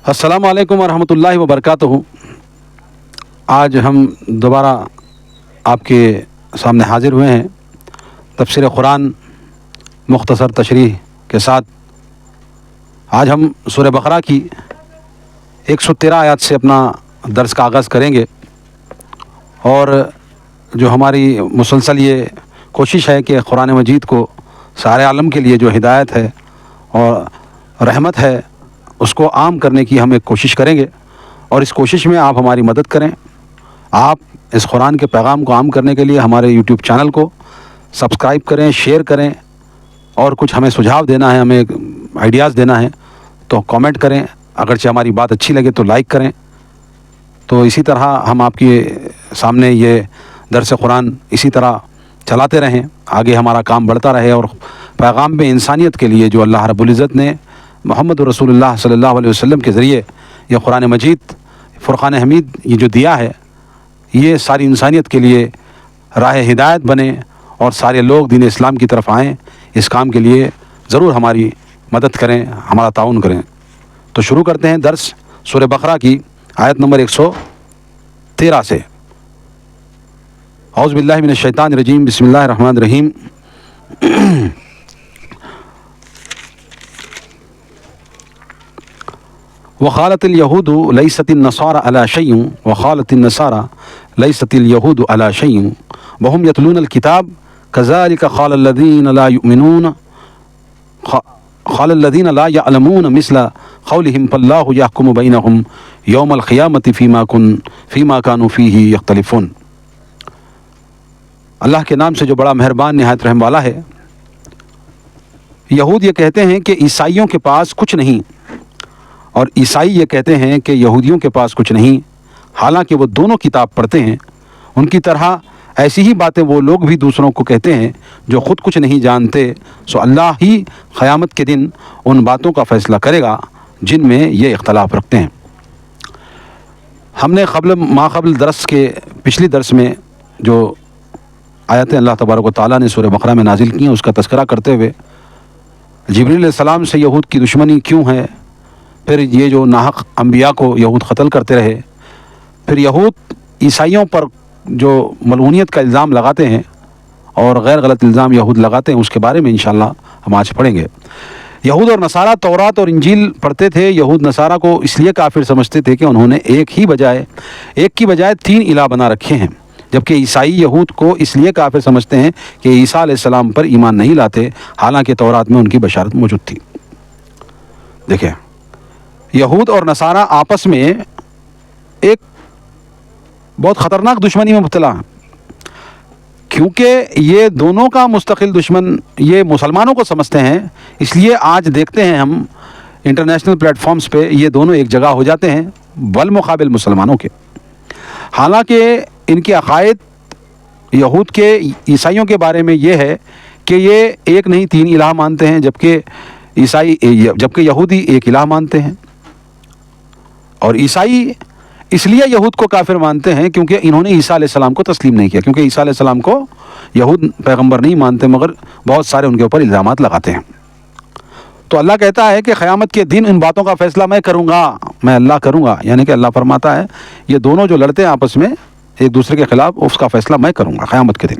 السلام علیکم ورحمۃ اللہ وبرکاتہ۔ آج ہم دوبارہ آپ کے سامنے حاضر ہوئے ہیں تفسیر قرآن مختصر تشریح کے ساتھ۔ آج ہم سورہ بقرہ کی 113 آیات سے اپنا درس کا آغاز کریں گے، اور جو ہماری مسلسل یہ کوشش ہے کہ قرآن مجید کو سارے عالم کے لیے جو ہدایت ہے اور رحمت ہے اس کو عام کرنے کی ہم ایک کوشش کریں گے، اور اس کوشش میں آپ ہماری مدد کریں۔ آپ اس قرآن کے پیغام کو عام کرنے کے لیے ہمارے یوٹیوب چینل کو سبسکرائب کریں، شیئر کریں، اور کچھ ہمیں سجھاؤ دینا ہے، ہمیں آئیڈیاز دینا ہے تو کامنٹ کریں، اگرچہ ہماری بات اچھی لگے تو لائک کریں۔ تو اسی طرح ہم آپ کے سامنے یہ درس قرآن اسی طرح چلاتے رہیں، آگے ہمارا کام بڑھتا رہے، اور پیغام میں انسانیت کے لیے جو اللہ رب العزت نے محمد رسول اللہ صلی اللہ علیہ وسلم کے ذریعے یہ قرآن مجید فرقان حمید یہ جو دیا ہے، یہ ساری انسانیت کے لیے راہ ہدایت بنے اور سارے لوگ دین اسلام کی طرف آئیں۔ اس کام کے لیے ضرور ہماری مدد کریں، ہمارا تعاون کریں۔ تو شروع کرتے ہیں درس سورہ بقرہ کی آیت نمبر 113 سے۔ اعوذ باللہ من الشیطان الرجیم، بسم اللہ الرحمن الرحیم۔ وقالت اليهود ليست النصارى على شيء وقالت النصارى ليست اليهود على شيء وهم يتلون الكتاب كذلك قال الذين لا يعلمون مثل قولهم فالله يحكم بينهم يوم القيامة فيما كانوا فيه يختلفون۔ اللہ کے نام سے جو بڑا مہربان نہایت رحم والا ہے۔ یہود یہ کہتے ہیں کہ عیسائیوں کے پاس کچھ نہیں، اور عیسائی یہ کہتے ہیں کہ یہودیوں کے پاس کچھ نہیں، حالانکہ وہ دونوں کتاب پڑھتے ہیں۔ ان کی طرح ایسی ہی باتیں وہ لوگ بھی دوسروں کو کہتے ہیں جو خود کچھ نہیں جانتے، سو اللہ ہی قیامت کے دن ان باتوں کا فیصلہ کرے گا جن میں یہ اختلاف رکھتے ہیں۔ ہم نے قبل درس کے پچھلی درس میں جو آیتیں اللہ تبارک و تعالیٰ نے سورہ بقرہ میں نازل کی ہیں اس کا تذکرہ کرتے ہوئے جبریل علیہ السلام سے یہود کی دشمنی کیوں ہے، پھر یہ جو ناحق انبیاء کو یہود قتل کرتے رہے، پھر یہود عیسائیوں پر جو ملعونیت کا الزام لگاتے ہیں اور غیر غلط الزام یہود لگاتے ہیں، اس کے بارے میں انشاءاللہ ہم آج پڑھیں گے۔ یہود اور نصارہ تورات اور انجیل پڑھتے تھے۔ یہود نصارہ کو اس لیے کافر سمجھتے تھے کہ انہوں نے ایک کی بجائے 3 الہ بنا رکھے ہیں، جبکہ عیسائی یہود کو اس لیے کافر سمجھتے ہیں کہ عیسیٰ علیہ السلام پر ایمان نہیں لاتے، حالانکہ تورات میں ان کی بشارت موجود تھی۔ دیکھیں، یہود اور نصارہ آپس میں ایک بہت خطرناک دشمنی میں مبتلا ہیں، کیونکہ یہ دونوں کا مستقل دشمن یہ مسلمانوں کو سمجھتے ہیں۔ اس لیے آج دیکھتے ہیں ہم انٹرنیشنل پلیٹ فارمز پہ یہ دونوں ایک جگہ ہو جاتے ہیں بالمقابل مسلمانوں کے، حالانکہ ان کے عقائد یہود کے عیسائیوں کے بارے میں یہ ہے کہ یہ ایک نہیں 3 الہ مانتے ہیں، جبکہ یہودی ایک الہ مانتے ہیں۔ اور عیسائی اس لیے یہود کو کافر مانتے ہیں کیونکہ انہوں نے عیسیٰ علیہ السلام کو تسلیم نہیں کیا، کیونکہ عیسیٰ علیہ السلام کو یہود پیغمبر نہیں مانتے، مگر بہت سارے ان کے اوپر الزامات لگاتے ہیں۔ تو اللہ کہتا ہے کہ قیامت کے دن ان باتوں کا فیصلہ میں کروں گا، میں اللہ کروں گا، یعنی کہ اللہ فرماتا ہے یہ دونوں جو لڑتے ہیں آپس میں ایک دوسرے کے خلاف، اس کا فیصلہ میں کروں گا قیامت کے دن۔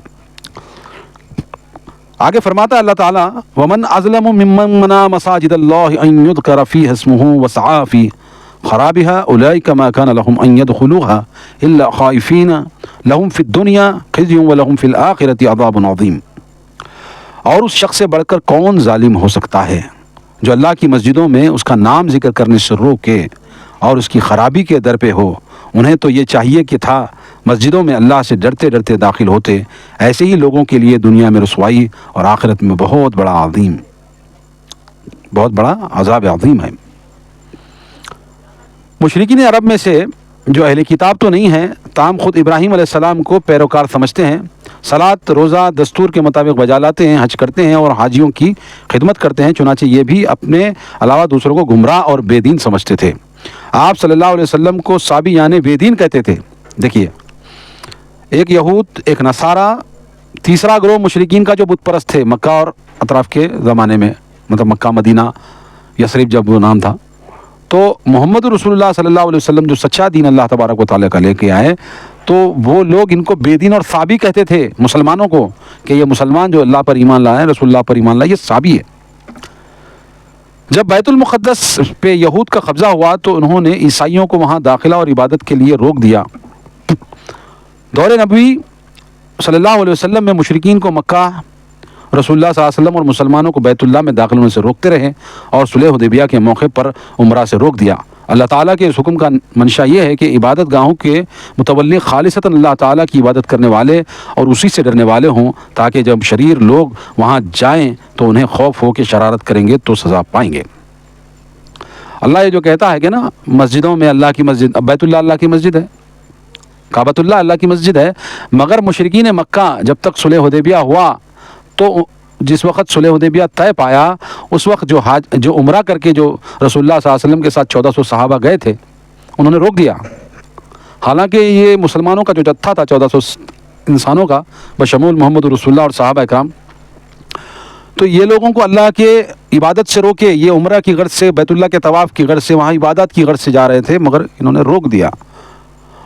آگے فرماتا ہے اللہ تعالیٰ وَمَنْ أَظْلَمُ مِمَّنْ مَنَعَ مَسَاجِدَ اللَّهِ أَنْ يُذْكَرَ فِيهَا اسْمُهُ وَسَعَىٰ فِي خرابها أولئك ما كان لهم أن يدخلوها إلا خائفين لهم في الدنيا خزي ولهم في الآخرة عذاب عظيم۔ اور اس شخص سے بڑھ کر کون ظالم ہو سکتا ہے جو اللہ کی مسجدوں میں اس کا نام ذکر کرنے سے روکے اور اس کی خرابی کے در پہ ہو۔ انہیں تو یہ چاہیے کہ تھا مسجدوں میں اللہ سے ڈرتے ڈرتے داخل ہوتے۔ ایسے ہی لوگوں کے لیے دنیا میں رسوائی اور آخرت میں بہت بڑا عذاب عظیم ہے۔ مشرکین عرب میں سے جو اہل کتاب تو نہیں ہیں، تاہم خود ابراہیم علیہ السلام کو پیروکار سمجھتے ہیں، صلاۃ روزہ دستور کے مطابق بجا لاتے ہیں، حج کرتے ہیں اور حاجیوں کی خدمت کرتے ہیں، چنانچہ یہ بھی اپنے علاوہ دوسروں کو گمراہ اور بے دین سمجھتے تھے۔ آپ صلی اللہ علیہ وسلم کو صابی یعنی بے دین کہتے تھے۔ دیکھیے، ایک یہود، ایک نصارہ، تیسرا گروہ مشرکین کا جو بت پرست تھے مکہ اور اطراف کے زمانے میں، مطلب مکہ مدینہ یثرب جب وہ نام تھا، تو محمد رسول اللہ صلی اللہ علیہ وسلم جو سچا دین اللہ تبارک و تعالیٰ کا لے کے آئے، تو وہ لوگ ان کو بے دین اور صابی کہتے تھے مسلمانوں کو، کہ یہ مسلمان جو اللہ پر ایمان لائے، رسول اللہ پر ایمان لائے، یہ صابی ہے۔ جب بیت المقدس پہ یہود کا قبضہ ہوا تو انہوں نے عیسائیوں کو وہاں داخلہ اور عبادت کے لیے روک دیا۔ دور نبوی صلی اللہ علیہ وسلم میں مشرکین کو مکہ، رسول اللہ صلی اللہ علیہ وسلم اور مسلمانوں کو بیت اللہ میں داخل ہونے سے روکتے رہے، اور صلح حدیبیہ کے موقع پر عمرہ سے روک دیا۔ اللہ تعالیٰ کے اس حکم کا منشا یہ ہے کہ عبادت گاہوں کے متعلق خالصتاً اللہ تعالیٰ کی عبادت کرنے والے اور اسی سے ڈرنے والے ہوں، تاکہ جب شریر لوگ وہاں جائیں تو انہیں خوف ہو کہ شرارت کریں گے تو سزا پائیں گے۔ اللہ یہ جو کہتا ہے کہ نا مسجدوں میں اللہ کی مسجد، بیت اللہ اللہ کی مسجد ہے، کعبۃ اللہ اللہ کی مسجد ہے، مگر مشرکین مکہ جب تک صلح حدیبیہ ہوا تو جس وقت صلح حدیبیہ طے پایا، اس وقت جو عمرہ کر کے جو رسول اللہ صلی اللہ علیہ وسلم کے ساتھ 1400 صحابہ گئے تھے، انہوں نے روک دیا۔ حالانکہ یہ مسلمانوں کا جو جتھا تھا 1400 انسانوں کا بشمول محمد رسول اللہ اور صحابہ اکرام، تو یہ لوگوں کو اللہ کے عبادت سے روکے، یہ عمرہ کی غرض سے، بیت اللہ کے طواف کی غرض سے، وہاں عبادت کی غرض سے جا رہے تھے، مگر انہوں نے روک دیا۔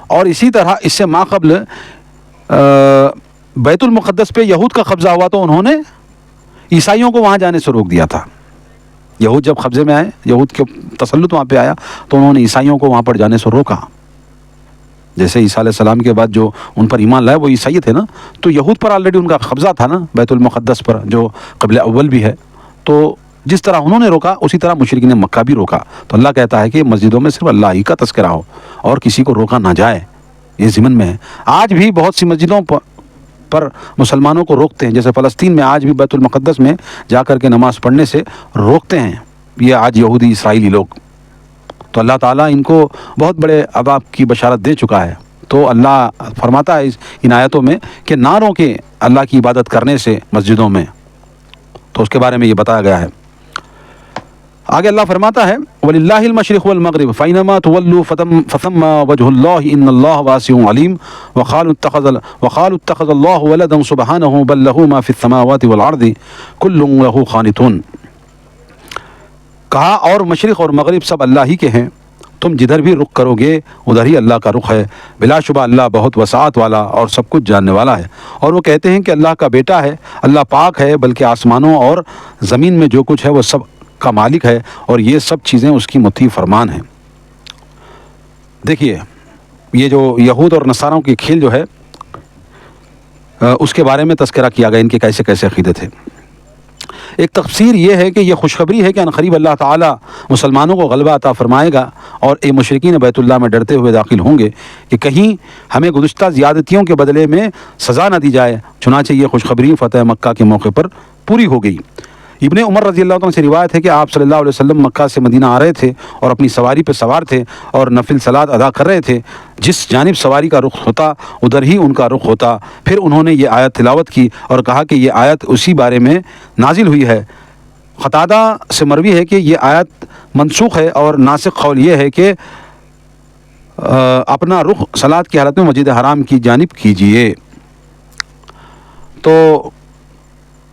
اور اسی طرح اس سے ماقبل بیت المقدس پہ یہود کا قبضہ ہوا تو انہوں نے عیسائیوں کو وہاں جانے سے روک دیا تھا۔ یہود جب قبضے میں آئے، یہود کے تسلط وہاں پہ آیا، تو انہوں نے عیسائیوں کو وہاں پر جانے سے روکا۔ جیسے عیسیٰ علیہ السلام کے بعد جو ان پر ایمان لائے وہ عیسائی تھے نا، تو یہود پر آلریڈی ان کا قبضہ تھا نا بیت المقدس پر، جو قبلہ اول بھی ہے۔ تو جس طرح انہوں نے روکا، اسی طرح مشرکین مکہ بھی روکا۔ تو اللہ کہتا ہے کہ مسجدوں میں صرف اللہ ہی کا تذکرہ ہو اور کسی کو روکا نہ جائے، یہ ضمن میں ہے۔ آج بھی بہت سی مسجدوں پر مسلمانوں کو روکتے ہیں، جیسے فلسطین میں آج بھی بیت المقدس میں جا کر کے نماز پڑھنے سے روکتے ہیں یہ آج یہودی اسرائیلی لوگ۔ تو اللہ تعالیٰ ان کو بہت بڑے عذاب کی بشارت دے چکا ہے۔ تو اللہ فرماتا ہے ان آیتوں میں کہ نہ روکیں اللہ کی عبادت کرنے سے مسجدوں میں، تو اس کے بارے میں یہ بتایا گیا ہے۔ آگے اللہ فرماتا ہے وَلِلَّهِ الْمَشْرِقُ وَالْمَغْرِبُ فَأَيْنَمَا تُوَلُّوا فَثَمَّ وَجْهُ اللَّهِ إِنَّ اللَّهَ وَاسِعٌ عَلِيمٌ وَقَالُوا اتَّخَذَ اللَّهُ وَلَدًا سُبْحَانَهُ بَل لَّهُ مَا فِي السَّمَاوَاتِ وَالْأَرْضِ كُلٌّ لَّهُ قَانِتُونَ۔ کہا اور مشرق اور مغرب سب اللہ ہی کے ہیں، تم جدھر بھی رخ کرو گے ادھر ہی اللہ کا رخ ہے، بلا شبہ اللہ بہت وسعت والا اور سب کچھ جاننے والا ہے۔ اور وہ کہتے ہیں کہ اللہ کا بیٹا ہے، اللہ پاک ہے، بلکہ آسمانوں اور زمین میں جو کچھ ہے وہ سب کا مالک ہے، اور یہ سب چیزیں اس کی مطیع فرمان ہیں۔ دیکھیے یہ جو یہود اور نصاراؤں کی کھیل جو ہے اس کے بارے میں تذکرہ کیا گیا، ان کے کیسے کیسے عقیدے تھے۔ ایک تفسیر یہ ہے کہ یہ خوشخبری ہے کہ عنقریب اللہ تعالیٰ مسلمانوں کو غلبہ عطا فرمائے گا، اور اے مشرکین بیت اللہ میں ڈرتے ہوئے داخل ہوں گے کہ کہیں ہمیں گزشتہ زیادتیوں کے بدلے میں سزا نہ دی جائے۔ چنانچہ یہ خوشخبری فتح مکہ کے موقع پر پوری ہو گئی۔ ابن عمر رضی اللہ عنہ سے روایت ہے کہ آپ صلی اللہ علیہ وسلم مکہ سے مدینہ آ رہے تھے اور اپنی سواری پہ سوار تھے اور نفل صلات ادا کر رہے تھے، جس جانب سواری کا رخ ہوتا ادھر ہی ان کا رخ ہوتا۔ پھر انہوں نے یہ آیت تلاوت کی اور کہا کہ یہ آیت اسی بارے میں نازل ہوئی ہے۔ قتادہ سے مروی ہے کہ یہ آیت منسوخ ہے، اور ناسخ قول یہ ہے کہ اپنا رخ صلات کی حالت میں مسجد حرام کی جانب کیجیے۔ تو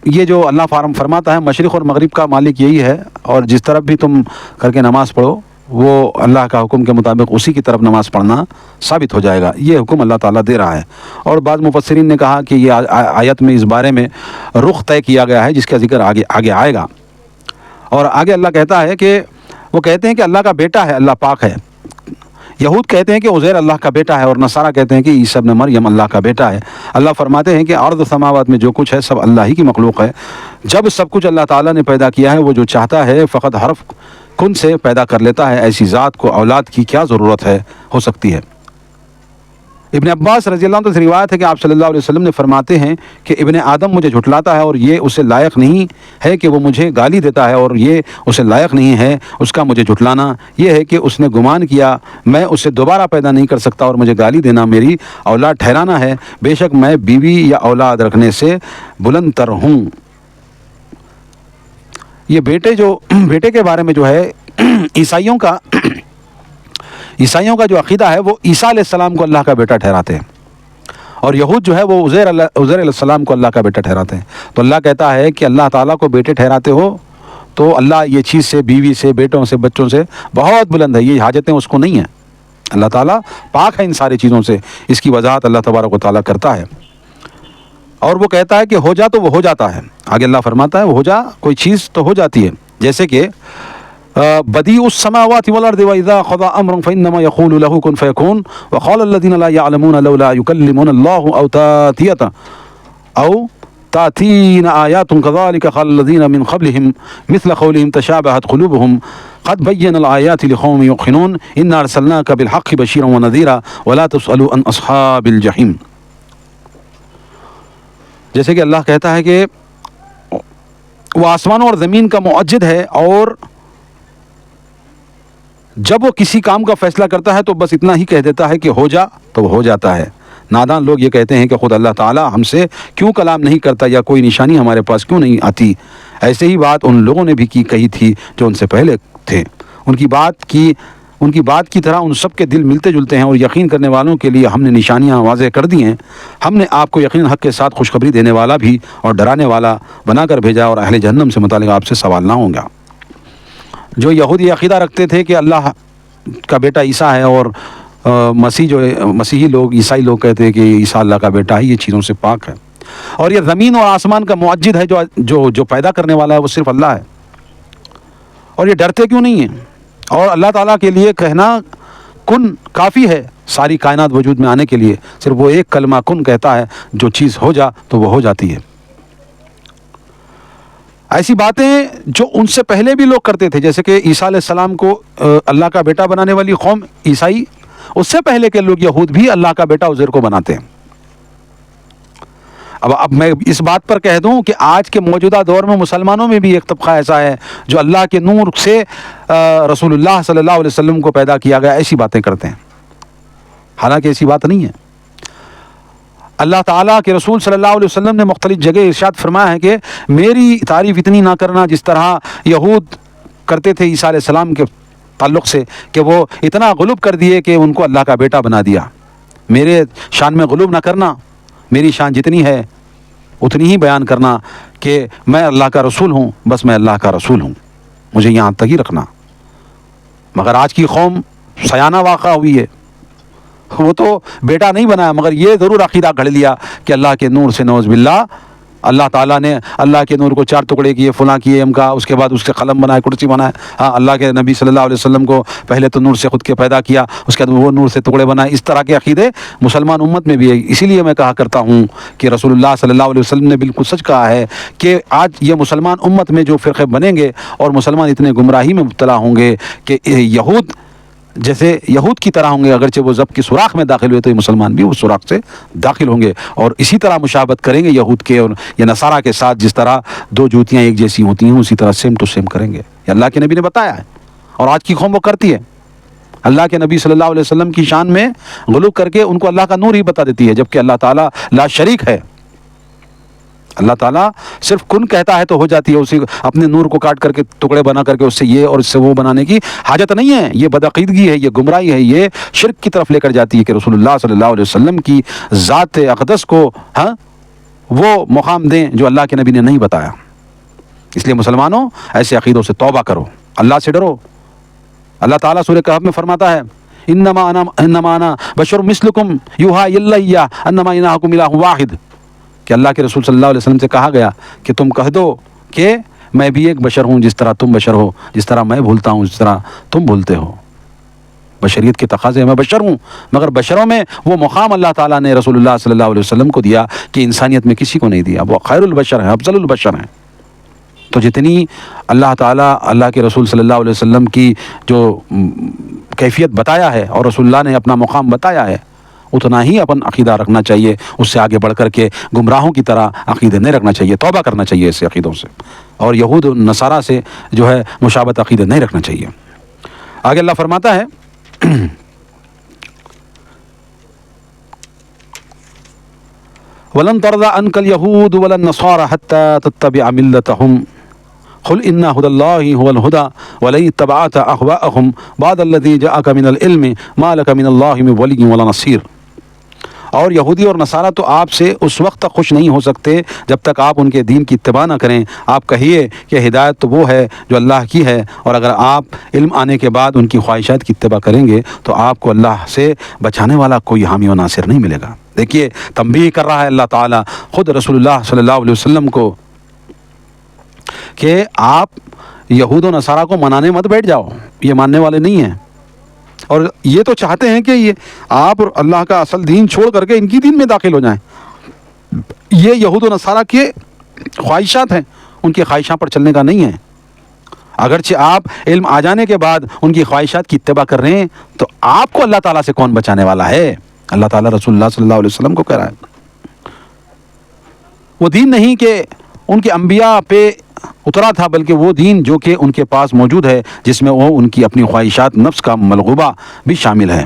یہ جو اللہ فرماتا ہے مشرق اور مغرب کا مالک یہی ہے، اور جس طرف بھی تم کر کے نماز پڑھو وہ اللہ کا حکم کے مطابق اسی کی طرف نماز پڑھنا ثابت ہو جائے گا۔ یہ حکم اللہ تعالیٰ دے رہا ہے۔ اور بعض مفسرین نے کہا کہ یہ آیت میں اس بارے میں رخ طے کیا گیا ہے، جس کا ذکر آگے آئے گا۔ اور آگے اللہ کہتا ہے کہ وہ کہتے ہیں کہ اللہ کا بیٹا ہے، اللہ پاک ہے۔ یہود کہتے ہیں کہ عزیر اللہ کا بیٹا ہے، اور نصارہ کہتے ہیں کہ عیسیٰ ابن مریم اللہ کا بیٹا ہے۔ اللہ فرماتے ہیں کہ ارض و سماوات میں جو کچھ ہے سب اللہ ہی کی مخلوق ہے۔ جب سب کچھ اللہ تعالیٰ نے پیدا کیا ہے، وہ جو چاہتا ہے فقط حرف کن سے پیدا کر لیتا ہے، ایسی ذات کو اولاد کی کیا ضرورت ہو سکتی ہے۔ ابن عباس رضی اللہ عنہ سے روایت ہے کہ آپ صلی اللہ علیہ وسلم نے فرماتے ہیں کہ ابن آدم مجھے جھٹلاتا ہے، اور یہ اسے لائق نہیں ہے کہ وہ مجھے گالی دیتا ہے، اور یہ اسے لائق نہیں ہے اس کا مجھے جھٹلانا۔ یہ ہے کہ اس نے گمان کیا میں اسے دوبارہ پیدا نہیں کر سکتا، اور مجھے گالی دینا میری اولاد ٹھہرانا ہے۔ بے شک میں بیوی یا اولاد رکھنے سے بلند تر ہوں۔ یہ بیٹے کے بارے میں جو ہے عیسائیوں کا جو عقیدہ ہے وہ عیسیٰ علیہ السلام کو اللہ کا بیٹا ٹھہراتے ہیں، اور یہود جو ہے وہ عزیر علیہ السلام کو اللہ کا بیٹا ٹھہراتے ہیں۔ تو اللہ کہتا ہے کہ اللہ تعالیٰ کو بیٹے ٹھہراتے ہو تو اللہ یہ چیز سے، بیوی سے، بیٹوں سے، بچوں سے بہت بلند ہے، یہ حاجتیں اس کو نہیں ہیں. اللہ تعالیٰ پاک ہے ان ساری چیزوں سے. اس کی وضاحت اللہ تبارک و تعالیٰ کرتا ہے اور وہ کہتا ہے کہ ہو جا تو وہ ہو جاتا ہے. آگے اللہ فرماتا ہے وہ ہو جا، کوئی چیز تو ہو جاتی ہے. جیسے کہ بدیع السماوات والارض واذا قضى امرا فانما يقول له كن فيكون وقال الذين لا يعلمون لولا يكلمون الله او تاتين آيات كذلك قال الذين من قبلهم مثل قولهم تشابهت قلوبهم قد بين الآيات لقوم يوقنون إنا أرسلناك بالحق بشيرا ونذيرا ولا تسألوا عن أصحاب الجحيم. جیسے کہ اللہ کہتا ہے کہ وہ آسمانوں اور زمین کا معجد ہے، اور جب وہ کسی کام کا فیصلہ کرتا ہے تو بس اتنا ہی کہہ دیتا ہے کہ ہو جا تو وہ ہو جاتا ہے. نادان لوگ یہ کہتے ہیں کہ خود اللہ تعالیٰ ہم سے کیوں کلام نہیں کرتا یا کوئی نشانی ہمارے پاس کیوں نہیں آتی. ایسے ہی بات ان لوگوں نے بھی کہی تھی جو ان سے پہلے تھے. ان کی بات کی طرح ان سب کے دل ملتے جلتے ہیں، اور یقین کرنے والوں کے لیے ہم نے نشانیاں واضح کر دی ہیں. ہم نے آپ کو یقین حق کے ساتھ خوشخبری دینے والا بھی اور ڈرانے والا بنا کر بھیجا، اور اہل جہنم سے متعلق آپ سے سوال نہ ہوگا. جو یہودی عقیدہ رکھتے تھے کہ اللہ کا بیٹا عیسیٰ ہے، اور مسیحی لوگ، عیسائی لوگ کہتے ہیں کہ عیسیٰ اللہ کا بیٹا ہے، یہ چیزوں سے پاک ہے. اور یہ زمین اور آسمان کا معجد ہے، جو پیدا کرنے والا ہے وہ صرف اللہ ہے. اور یہ ڈرتے کیوں نہیں ہیں؟ اور اللہ تعالیٰ کے لیے کہنا کن کافی ہے ساری کائنات وجود میں آنے کے لیے. صرف وہ ایک کلمہ کن کہتا ہے، جو چیز ہو جا تو وہ ہو جاتی ہے. ایسی باتیں جو ان سے پہلے بھی لوگ کرتے تھے، جیسے کہ عیسیٰ علیہ السلام کو اللہ کا بیٹا بنانے والی قوم عیسائی، اس سے پہلے کے لوگ یہود بھی اللہ کا بیٹا عزیر کو بناتے ہیں. اب میں اس بات پر کہہ دوں کہ آج کے موجودہ دور میں مسلمانوں میں بھی ایک طبقہ ایسا ہے جو اللہ کے نور سے رسول اللہ صلی اللہ علیہ وسلم کو پیدا کیا گیا ایسی باتیں کرتے ہیں، حالانکہ ایسی بات نہیں ہے. اللہ تعالیٰ کے رسول صلی اللہ علیہ وسلم نے مختلف جگہ ارشاد فرمایا ہے کہ میری تعریف اتنی نہ کرنا جس طرح یہود کرتے تھے عیسیٰ علیہ السلام کے تعلق سے، کہ وہ اتنا غلوب کر دیے کہ ان کو اللہ کا بیٹا بنا دیا. میرے شان میں غلوب نہ کرنا، میری شان جتنی ہے اتنی ہی بیان کرنا کہ میں اللہ کا رسول ہوں، بس میں اللہ کا رسول ہوں، مجھے یہاں تک ہی رکھنا. مگر آج کی قوم سیانہ واقع ہوئی ہے، وہ تو بیٹا نہیں بنایا، مگر یہ ضرور عقیدہ گھڑ لیا کہ اللہ کے نور سے نعوذ باللہ اللہ تعالیٰ نے اللہ کے نور کو 4 ٹکڑے کیے، فلاں کیے ایم کا، اس کے بعد اس کے قلم بنائے، کرسی بنائے. ہاں، اللہ کے نبی صلی اللہ علیہ وسلم کو پہلے تو نور سے خود کے پیدا کیا، اس کے بعد وہ نور سے ٹکڑے بنائے. اس طرح کے عقیدے مسلمان امت میں بھی ہے. اسی لیے میں کہا کرتا ہوں کہ رسول اللہ صلی اللہ علیہ وسلم نے بالکل سچ کہا ہے کہ آج یہ مسلمان امت میں جو فرقے بنیں گے اور مسلمان اتنے گمراہی میں مبتلا ہوں گے کہ یہود جیسے یہود کی طرح ہوں گے، اگرچہ وہ ضبط کی سوراخ میں داخل ہوئے تو یہ مسلمان بھی اس سوراخ سے داخل ہوں گے، اور اسی طرح مشابہت کریں گے یہود کے اور یا نصارہ کے ساتھ. جس طرح 2 جوتیاں ایک جیسی ہوتی ہیں اسی طرح سیم ٹو سیم کریں گے. یہ اللہ کے نبی نے بتایا ہے، اور آج کی قوم وہ کرتی ہے. اللہ کے نبی صلی اللہ علیہ وسلم کی شان میں غلو کر کے ان کو اللہ کا نور ہی بتا دیتی ہے، جبکہ اللہ تعالیٰ لا شریک ہے. اللہ تعالیٰ صرف کن کہتا ہے تو ہو جاتی ہے. اسی اپنے نور کو کاٹ کر کے ٹکڑے بنا کر کے اس سے یہ اور اس سے وہ بنانے کی حاجت نہیں ہے. یہ بدعقیدگی ہے، یہ گمراہی ہے، یہ شرک کی طرف لے کر جاتی ہے کہ رسول اللہ صلی اللہ علیہ وسلم کی ذات اقدس کو وہ مقام دیں جو اللہ کے نبی نے نہیں بتایا. اس لیے مسلمانوں ایسے عقیدوں سے توبہ کرو، اللہ سے ڈرو. اللہ تعالیٰ سورہ کہف میں فرماتا ہے انما انا بشر مثلکم یوحی الی انما الہکم الہ واحد، کہ اللہ کے رسول صلی اللہ علیہ وسلم سے کہا گیا کہ تم کہہ دو کہ میں بھی ایک بشر ہوں، جس طرح تم بشر ہو، جس طرح میں بھولتا ہوں جس طرح تم بھولتے ہو. بشریت کے تقاضے میں بشر ہوں، مگر بشروں میں وہ مقام اللہ تعالیٰ نے رسول اللہ صلی اللہ علیہ وسلم کو دیا کہ انسانیت میں کسی کو نہیں دیا. وہ خیر البشر ہیں، افضل البشر ہیں. تو جتنی اللہ تعالیٰ اللہ کے رسول صلی اللہ علیہ وسلم کی جو کیفیت بتایا ہے اور رسول اللہ نے اپنا مقام بتایا ہے، اتنا ہی اپن عقیدہ رکھنا چاہیے. اس سے آگے بڑھ کر کے گمراہوں کی طرح عقیدے نہیں رکھنا چاہیے. توبہ کرنا چاہیے ایسے عقیدوں سے، اور یہود و نصارہ سے جو ہے مشابہت عقیدے نہیں رکھنا چاہیے. آگے اللہ فرماتا ہے وَلَن تَرْضَىٰ عَنْكَ الْيَهُودُ وَلَا النَّصَارَىٰ حَتَّىٰ تَتَّبِعَ مِلَّتَهُمْ قُلْ إِنَّ هُدَى اللَّهِ هُوَ الْهُدَىٰ وَلَئِن اتَّبَعْتَ أَهْوَاءَهُمْ بَعْدَ الَّذِي جَاءَكَ مِنَ الْعِلْمِ مَا لَكَ مِنَ اللَّهِ مِن وَلِيٍّ وَلَا نَصِيرٍ. اور یہودی اور نصارہ تو آپ سے اس وقت تک خوش نہیں ہو سکتے جب تک آپ ان کے دین کی اتباع نہ کریں۔ آپ کہیے کہ ہدایت تو وہ ہے جو اللہ کی ہے، اور اگر آپ علم آنے کے بعد ان کی خواہشات کی اتباع کریں گے تو آپ کو اللہ سے بچانے والا کوئی حامی و ناصر نہیں ملے گا۔ دیکھیے تنبیہ کر رہا ہے اللہ تعالیٰ خود رسول اللہ صلی اللہ علیہ وسلم کو کہ آپ یہود و نصارہ کو منانے مت بیٹھ جاؤ، یہ ماننے والے نہیں ہیں، اور یہ تو چاہتے ہیں کہ یہ آپ اللہ کا اصل دین چھوڑ کر کے ان کی دین میں داخل ہو جائیں۔ یہ یہود و نصارہ کے خواہشات ہیں، ان کی خواہشات پر چلنے کا نہیں ہے۔ اگرچہ آپ علم آ جانے کے بعد ان کی خواہشات کی اتباع کر رہے ہیں تو آپ کو اللہ تعالیٰ سے کون بچانے والا ہے؟ اللہ تعالیٰ رسول اللہ صلی اللہ علیہ وسلم کو کہہ رہا ہے۔ وہ دین نہیں کہ ان کے انبیاء پہ اترا تھا، بلکہ وہ دین جو کہ ان کے پاس موجود ہے، جس میں وہ ان کی اپنی خواہشات نفس کا ملغوبہ بھی شامل ہے۔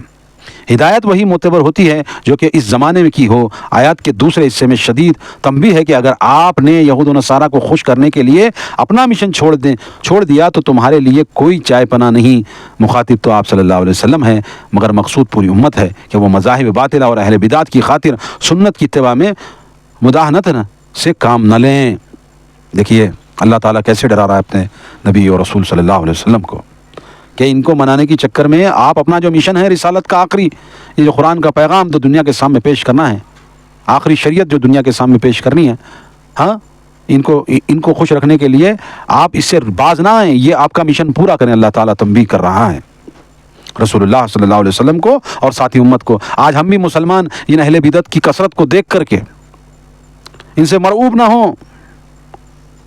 ہدایت وہی معتبر ہوتی ہے جو کہ اس زمانے میں کی ہو۔ آیات کے دوسرے حصے میں شدید تنبیہ ہے کہ اگر آپ نے یہود و نصارہ کو خوش کرنے کے لیے اپنا مشن چھوڑ دیا تو تمہارے لیے کوئی چائے پناہ نہیں۔ مخاطب تو آپ صلی اللہ علیہ وسلم ہیں، مگر مقصود پوری امت ہے کہ وہ مذاہب باطلہ اور اہل بدعت کی خاطر سنت کی اتباع میں مداہنت سے کام نہ لیں۔ دیکھیے اللہ تعالیٰ کیسے ڈرا رہا ہے اپنے نبی اور رسول صلی اللہ علیہ وسلم کو کہ ان کو منانے کی چکر میں آپ اپنا جو مشن ہے رسالت کا آخری، یہ جو قرآن کا پیغام تو دنیا کے سامنے پیش کرنا ہے، آخری شریعت جو دنیا کے سامنے پیش کرنی ہے، ہاں ان کو خوش رکھنے کے لیے آپ اس سے باز نہ آئیں، یہ آپ کا مشن پورا کریں۔ اللہ تعالیٰ تنبیہ کر رہا ہے رسول اللہ صلی اللہ علیہ وسلم کو اور ساتھی امت کو۔ آج ہم بھی مسلمان ان اہل بدعت کی کثرت کو دیکھ کر کے ان سے مرعوب نہ ہوں،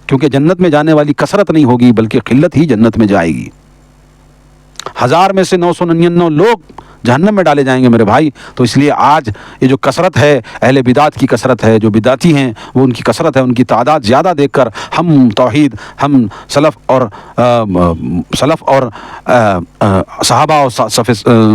کیونکہ جنت میں جانے والی کثرت نہیں ہوگی بلکہ قلت ہی جنت میں جائے گی۔ 1000 میں سے 999 لوگ جہنم میں ڈالے جائیں گے میرے بھائی۔ تو اس لیے آج یہ جو کثرت ہے اہل بدعت کی کثرت ہے، جو بدعتی ہیں وہ ان کی کثرت ہے، ان کی تعداد زیادہ دیکھ کر ہم توحید، ہم سلف اور صحابہ اور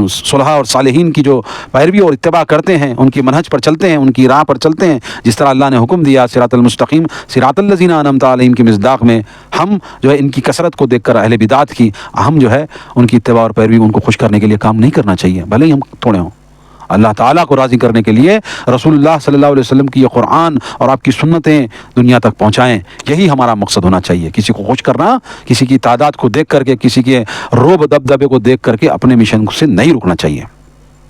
صلحاء اور صالحین کی جو پیروی اور اتباع کرتے ہیں، ان کی منہج پر چلتے ہیں، ان کی راہ پر چلتے ہیں، جس طرح اللہ نے حکم دیا صراط المستقیم صراط الذین انعمت علیہم کی مصداق میں، ہم جو ہے ان کی کثرت کو دیکھ کر اہل بدعت کی ہم جو ہے ان کی اتباع اور پیروی ان کو خوش کرنے کے لیے کام نہیں کرنا چاہیے، بھلے ہی ہم تھوڑے ہوں۔ اللہ تعالیٰ کو راضی کرنے کے لیے رسول اللہ صلی اللہ علیہ وسلم کی یہ قرآن اور آپ کی سنتیں دنیا تک پہنچائیں، یہی ہمارا مقصد ہونا چاہیے۔ کسی کو خوش کرنا، کسی کی تعداد کو دیکھ کر کے، کسی کے روب دبدبے کو دیکھ کر کے اپنے مشن سے نہیں رکنا چاہیے،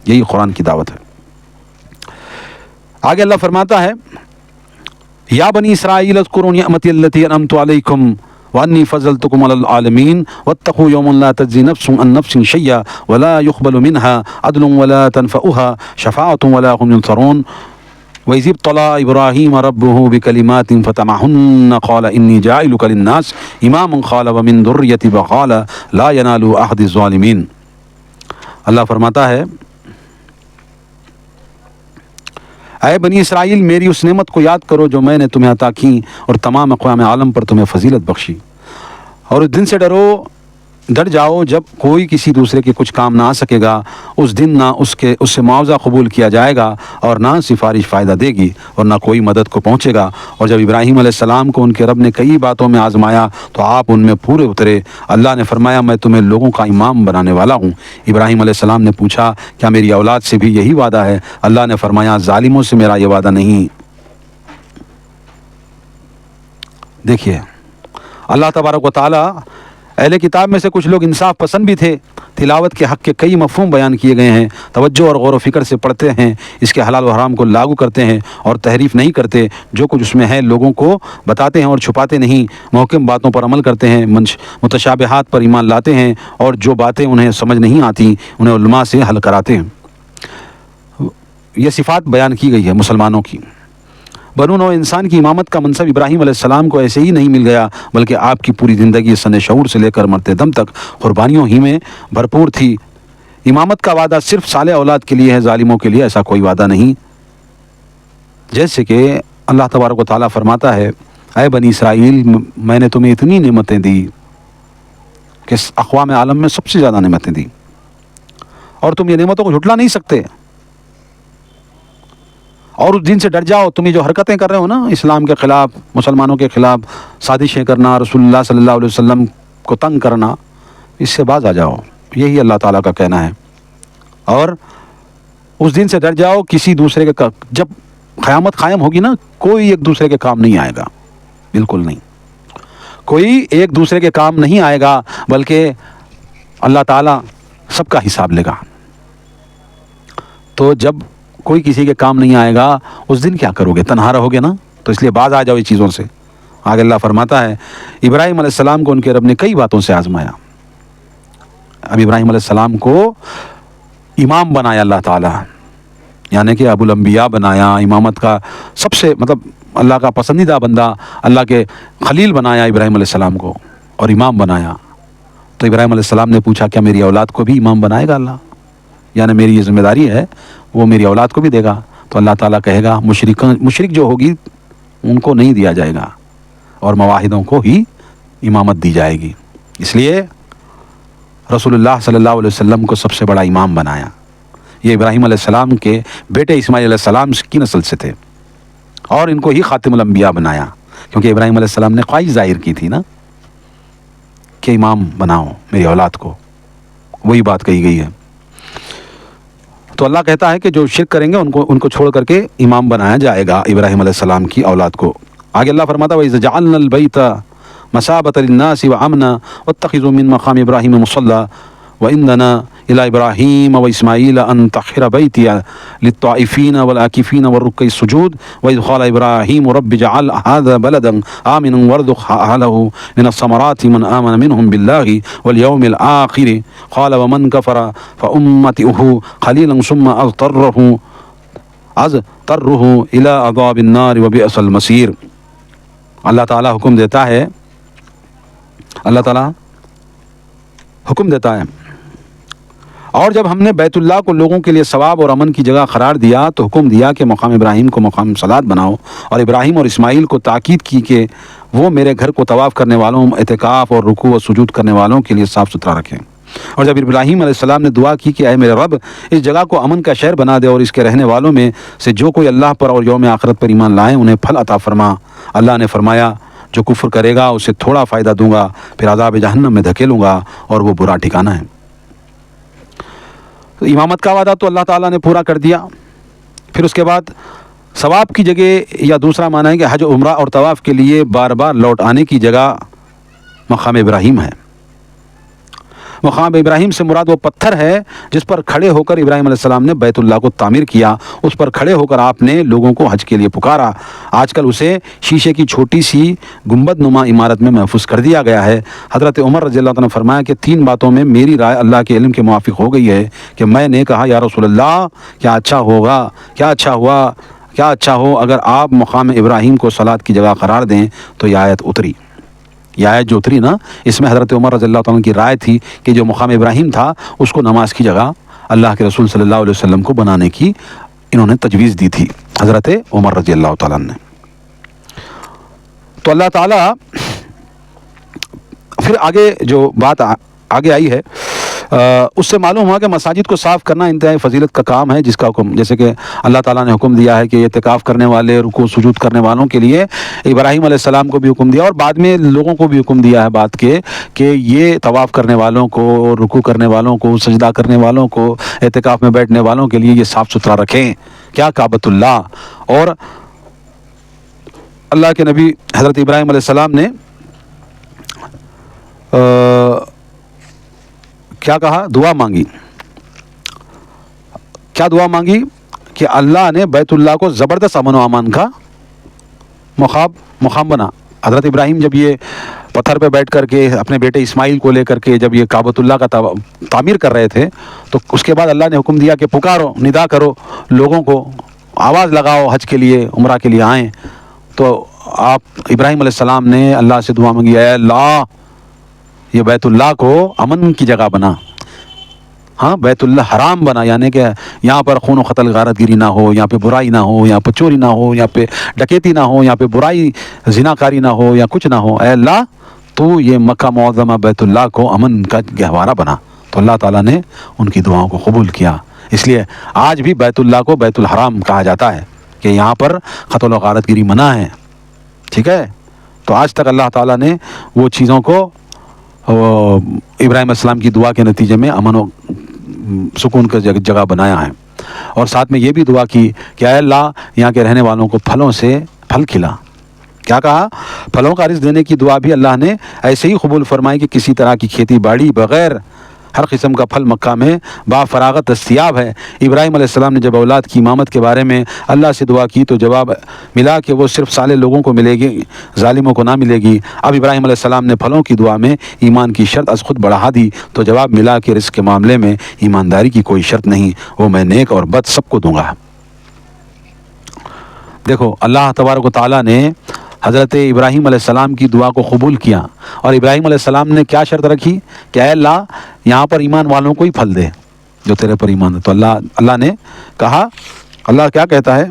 یہی قرآن کی دعوت ہے۔ آگے اللہ فرماتا ہے یا بنی اسرائیل اذکروا نعمتی التی انعمت علیکم وانی فضلتکم علی العالمین واتقوا یوما لا تجزی نفس عن نفس شیئا ولا يقبل منها عدل ولا تنفعها شفاعة ولا هم ينصرون وإذ ابتلى إبراهيم ربه بكلمات فتمهن قال إني جاعلك للناس إماما قال ومن ذريتي قال لا ينال عهد الظالمين۔ اللہ فرماتا ہے اے بنی اسرائیل میری اس نعمت کو یاد کرو جو میں نے تمہیں عطا کی اور تمام اقوام عالم پر تمہیں فضیلت بخشی، اور اس دن سے ڈر جاؤ جب کوئی کسی دوسرے کے کچھ کام نہ آ سکے گا۔ اس دن نہ اس سے معاوضہ قبول کیا جائے گا اور نہ سفارش فائدہ دے گی اور نہ کوئی مدد کو پہنچے گا۔ اور جب ابراہیم علیہ السلام کو ان کے رب نے کئی باتوں میں آزمایا تو آپ ان میں پورے اترے۔ اللہ نے فرمایا میں تمہیں لوگوں کا امام بنانے والا ہوں۔ ابراہیم علیہ السلام نے پوچھا کیا میری اولاد سے بھی یہی وعدہ ہے؟ اللہ نے فرمایا ظالموں سے میرا یہ وعدہ نہیں۔ دیکھیے اللہ تبارک و تعالی اہل کتاب میں سے کچھ لوگ انصاف پسند بھی تھے، تلاوت کے حق کے کئی مفہوم بیان کیے گئے ہیں، توجہ اور غور و فکر سے پڑھتے ہیں، اس کے حلال و حرام کو لاگو کرتے ہیں اور تحریف نہیں کرتے، جو کچھ اس میں ہے لوگوں کو بتاتے ہیں اور چھپاتے نہیں، محکم باتوں پر عمل کرتے ہیں، متشابہات پر ایمان لاتے ہیں، اور جو باتیں انہیں سمجھ نہیں آتی انہیں علماء سے حل کراتے ہیں۔ یہ صفات بیان کی گئی ہے مسلمانوں کی۔ بنو نوع انسان کی امامت کا منصب ابراہیم علیہ السلام کو ایسے ہی نہیں مل گیا، بلکہ آپ کی پوری زندگی سن شعور سے لے کر مرتے دم تک قربانیوں ہی میں بھرپور تھی۔ امامت کا وعدہ صرف صالح اولاد کے لیے ہے، ظالموں کے لیے ایسا کوئی وعدہ نہیں۔ جیسے کہ اللہ تبارک و تعالیٰ فرماتا ہے اے بنی اسرائیل میں نے تمہیں اتنی نعمتیں دی کہ اقوام عالم میں سب سے زیادہ نعمتیں دی، اور تم یہ نعمتوں کو جھٹلا نہیں سکتے۔ اور اس دن سے ڈر جاؤ، تم یہ جو حرکتیں کر رہے ہو نا اسلام کے خلاف، مسلمانوں کے خلاف سازشیں کرنا، رسول اللہ صلی اللہ علیہ وسلم کو تنگ کرنا، اس سے باز آ جاؤ، یہی اللہ تعالیٰ کا کہنا ہے۔ اور اس دن سے ڈر جاؤ کسی دوسرے کے جب قیامت قائم ہوگی نا، کوئی ایک دوسرے کے کام نہیں آئے گا، بالکل نہیں، کوئی ایک دوسرے کے کام نہیں آئے گا، بلکہ اللہ تعالیٰ سب کا حساب لے گا۔ تو جب کوئی کسی کے کام نہیں آئے گا اس دن کیا کرو گے؟ تنہا رہو گے نا، تو اس لیے باز آ جاؤ یہ چیزوں سے۔ آگے اللہ فرماتا ہے ابراہیم علیہ السلام کو ان کے رب نے کئی باتوں سے آزمایا۔ اب ابراہیم علیہ السلام کو امام بنایا اللہ تعالیٰ، یعنی کہ ابو الانبیاء بنایا، امامت کا سب سے اللہ کا پسندیدہ بندہ، اللہ کے خلیل بنایا ابراہیم علیہ السلام کو، اور امام بنایا۔ تو ابراہیم علیہ السلام نے پوچھا کیا میری اولاد کو بھی امام بنائے گا اللہ؟ یعنی میری یہ ذمہ داری ہے وہ میری اولاد کو بھی دے گا؟ تو اللہ تعالیٰ کہے گا مشرک جو ہوگی ان کو نہیں دیا جائے گا، اور مواحدوں کو ہی امامت دی جائے گی۔ اس لیے رسول اللہ صلی اللہ علیہ وسلم کو سب سے بڑا امام بنایا۔ یہ ابراہیم علیہ السلام کے بیٹے اسماعیل علیہ السلام کی نسل سے تھے، اور ان کو ہی خاتم الانبیاء بنایا، کیونکہ ابراہیم علیہ السلام نے خواہش ظاہر کی تھی نا کہ امام بناؤ میری اولاد کو، وہی بات کہی گئی ہے۔ تو اللہ کہتا ہے کہ جو شرک کریں گے ان کو چھوڑ کر کے امام بنایا جائے گا ابراہیم علیہ السلام کی اولاد کو۔ آگے اللہ فرماتا ہے وَإِذْ جَعَلْنَا الْبَيْتَ مَثَابَةً لِلنَّاسِ وَأَمْنًا وَاتَّخِذُوا مِن مَّقَامِ إِبْرَاهِيمَ مُصَلًّى وَإِنَّنَا إِلَىٰ إِبْرَاهِيمَ وَإِسْمَاعِيلَ أَن طَهِّرَ بَيْتِيَ لِلطَّائِفِينَ وَالْعَاكِفِينَ وَالرُّكَّعِ السُّجُودِ وَإِذْ قَالَ إِبْرَاهِيمُ رَبِّ اجْعَلْ هَٰذَا بَلَدًا آمِنًا وَارْزُقْ أَهْلَهُ مِنَ الثَّمَرَاتِ مَنْ آمَنَ مِنْهُم بِاللَّهِ وَالْيَوْمِ الْآخِرِ قَالَ وَمَنْ كَفَرَ فَأُمَّتِعُهُ قَلِيلًا ثُمَّ أَضْطَرُّهُ إِلَىٰ عَذَابِ النَّارِ وَبِئْسَ الْمَصِيرُ۔ اللہ تعالیٰ حکم دیتا ہے، اللہ تعالیٰ حکم دیتا ہے، اور جب ہم نے بیت اللہ کو لوگوں کے لیے ثواب اور امن کی جگہ قرار دیا تو حکم دیا کہ مقام ابراہیم کو مقام صلاۃ بناؤ، اور ابراہیم اور اسماعیل کو تاکید کی کہ وہ میرے گھر کو طواف کرنے والوں، اعتکاف اور رکوع و سجود کرنے والوں کے لیے صاف ستھرا رکھیں۔ اور جب ابراہیم علیہ السلام نے دعا کی کہ اے میرے رب اس جگہ کو امن کا شہر بنا دے، اور اس کے رہنے والوں میں سے جو کوئی اللہ پر اور یوم آخرت پر ایمان لائیں انہیں پھل عطا فرما، اللہ نے فرمایا جو کفر کرے گا اسے تھوڑا فائدہ دوں گا، پھر عذاب جہنم میں دھکیلوں گا، اور وہ برا ٹھکانہ ہے۔ امامت کا وعدہ تو اللہ تعالیٰ نے پورا کر دیا۔ پھر اس کے بعد ثواب کی جگہ، یا دوسرا معنی ہے کہ حج و عمرہ اور طواف کے لیے بار بار لوٹ آنے کی جگہ مقام ابراہیم ہے۔ مقام ابراہیم سے مراد وہ پتھر ہے جس پر کھڑے ہو کر ابراہیم علیہ السلام نے بیت اللہ کو تعمیر کیا، اس پر کھڑے ہو کر آپ نے لوگوں کو حج کے لیے پکارا۔ آج کل اسے شیشے کی چھوٹی سی گنبد نما عمارت میں محفوظ کر دیا گیا ہے۔ حضرت عمر رضی اللہ عنہ نے فرمایا کہ 3 باتوں میں میری رائے اللہ کے علم کے موافق ہو گئی ہے کہ میں نے کہا یا رسول اللہ کیا اچھا ہو اگر آپ مقام ابراہیم کو صلاۃ کی جگہ قرار دیں۔ تو یہ آیت اتری، یہ آیت جو اتری نا، اس میں حضرت عمر رضی اللہ عنہ کی رائے تھی کہ جو مقام ابراہیم تھا اس کو نماز کی جگہ اللہ کے رسول صلی اللہ علیہ وسلم کو بنانے کی انہوں نے تجویز دی تھی، حضرت عمر رضی اللہ تعالیٰ نے۔ تو اللہ تعالیٰ پھر آگے جو بات آگے آئی ہے اس سے معلوم ہوا کہ مساجد کو صاف کرنا انتہائی فضیلت کا کام ہے، جس کا حکم جیسے کہ اللہ تعالیٰ نے حکم دیا ہے کہ اعتکاف کرنے والے، رکوع سجود کرنے والوں کے لیے ابراہیم علیہ السلام کو بھی حکم دیا، اور بعد میں لوگوں کو بھی حکم دیا ہے بات کے کہ یہ طواف کرنے والوں کو، رکوع کرنے والوں کو، سجدہ کرنے والوں کو، اعتکاف میں بیٹھنے والوں کے لیے یہ صاف ستھرا رکھیں۔ کیا کعبۃ اللہ، اور اللہ کے نبی حضرت ابراہیم علیہ السلام نے کیا کہا؟ دعا مانگی۔ کیا دعا مانگی؟ کہ اللہ نے بیت اللہ کو زبردست امن و امان کا مقام بنا۔ حضرت ابراہیم جب یہ پتھر پہ بیٹھ کر کے اپنے بیٹے اسماعیل کو لے کر کے جب یہ کعبۃ اللہ کا تعمیر کر رہے تھے، تو اس کے بعد اللہ نے حکم دیا کہ پکارو، ندا کرو لوگوں کو، آواز لگاؤ حج کے لیے، عمرہ کے لیے آئیں۔ تو آپ ابراہیم علیہ السلام نے اللہ سے دعا مانگی، اے اللہ یہ بیت اللہ کو امن کی جگہ بنا، ہاں بیت اللہ حرام بنا، یعنی کہ یہاں پر خون و قتل غارت گیری نہ ہو، یہاں پہ برائی نہ ہو، یہاں پہ چوری نہ ہو، یہاں پہ ڈکیتی نہ ہو، یہاں پہ برائی زناکاری نہ ہو، یا کچھ نہ ہو۔ اے اللہ تو یہ مکہ معظمہ بیت اللہ کو امن کا گہوارہ بنا۔ تو اللہ تعالیٰ نے ان کی دعاؤں کو قبول کیا، اس لیے آج بھی بیت اللہ کو بیت الحرام کہا جاتا ہے کہ یہاں پر قتل و غارت گیری منع ہے، ٹھیک ہے۔ تو آج تک اللہ تعالیٰ نے وہ چیزوں کو ابراہیم علیہ السلام کی دعا کے نتیجے میں امن و سکون کا جگہ بنایا ہے۔ اور ساتھ میں یہ بھی دعا کی کہ اے اللہ یہاں کے رہنے والوں کو پھلوں سے پھل کھلا۔ کیا کہا؟ پھلوں کا رزق دینے کی دعا بھی اللہ نے ایسے ہی قبول فرمائی کہ کسی طرح کی کھیتی باڑی بغیر ہر قسم کا پھل مکہ میں با فراغت دستیاب ہے۔ ابراہیم علیہ السلام نے جب اولاد کی امامت کے بارے میں اللہ سے دعا کی تو جواب ملا کہ وہ صرف صالح لوگوں کو ملے گی، ظالموں کو نہ ملے گی۔ اب ابراہیم علیہ السلام نے پھلوں کی دعا میں ایمان کی شرط از خود بڑھا دی تو جواب ملا کہ رزق کے معاملے میں ایمانداری کی کوئی شرط نہیں، وہ میں نیک اور بد سب کو دوں گا۔ دیکھو اللہ تبارک و تعالیٰ نے حضرت ابراہیم علیہ السلام کی دعا کو قبول کیا، اور ابراہیم علیہ السلام نے کیا شرط رکھی کہ اے اللہ یہاں پر ایمان والوں کو ہی پھل دے جو تیرے پر ایمان ہے۔ تو اللہ نے کہا، اللہ کیا کہتا ہے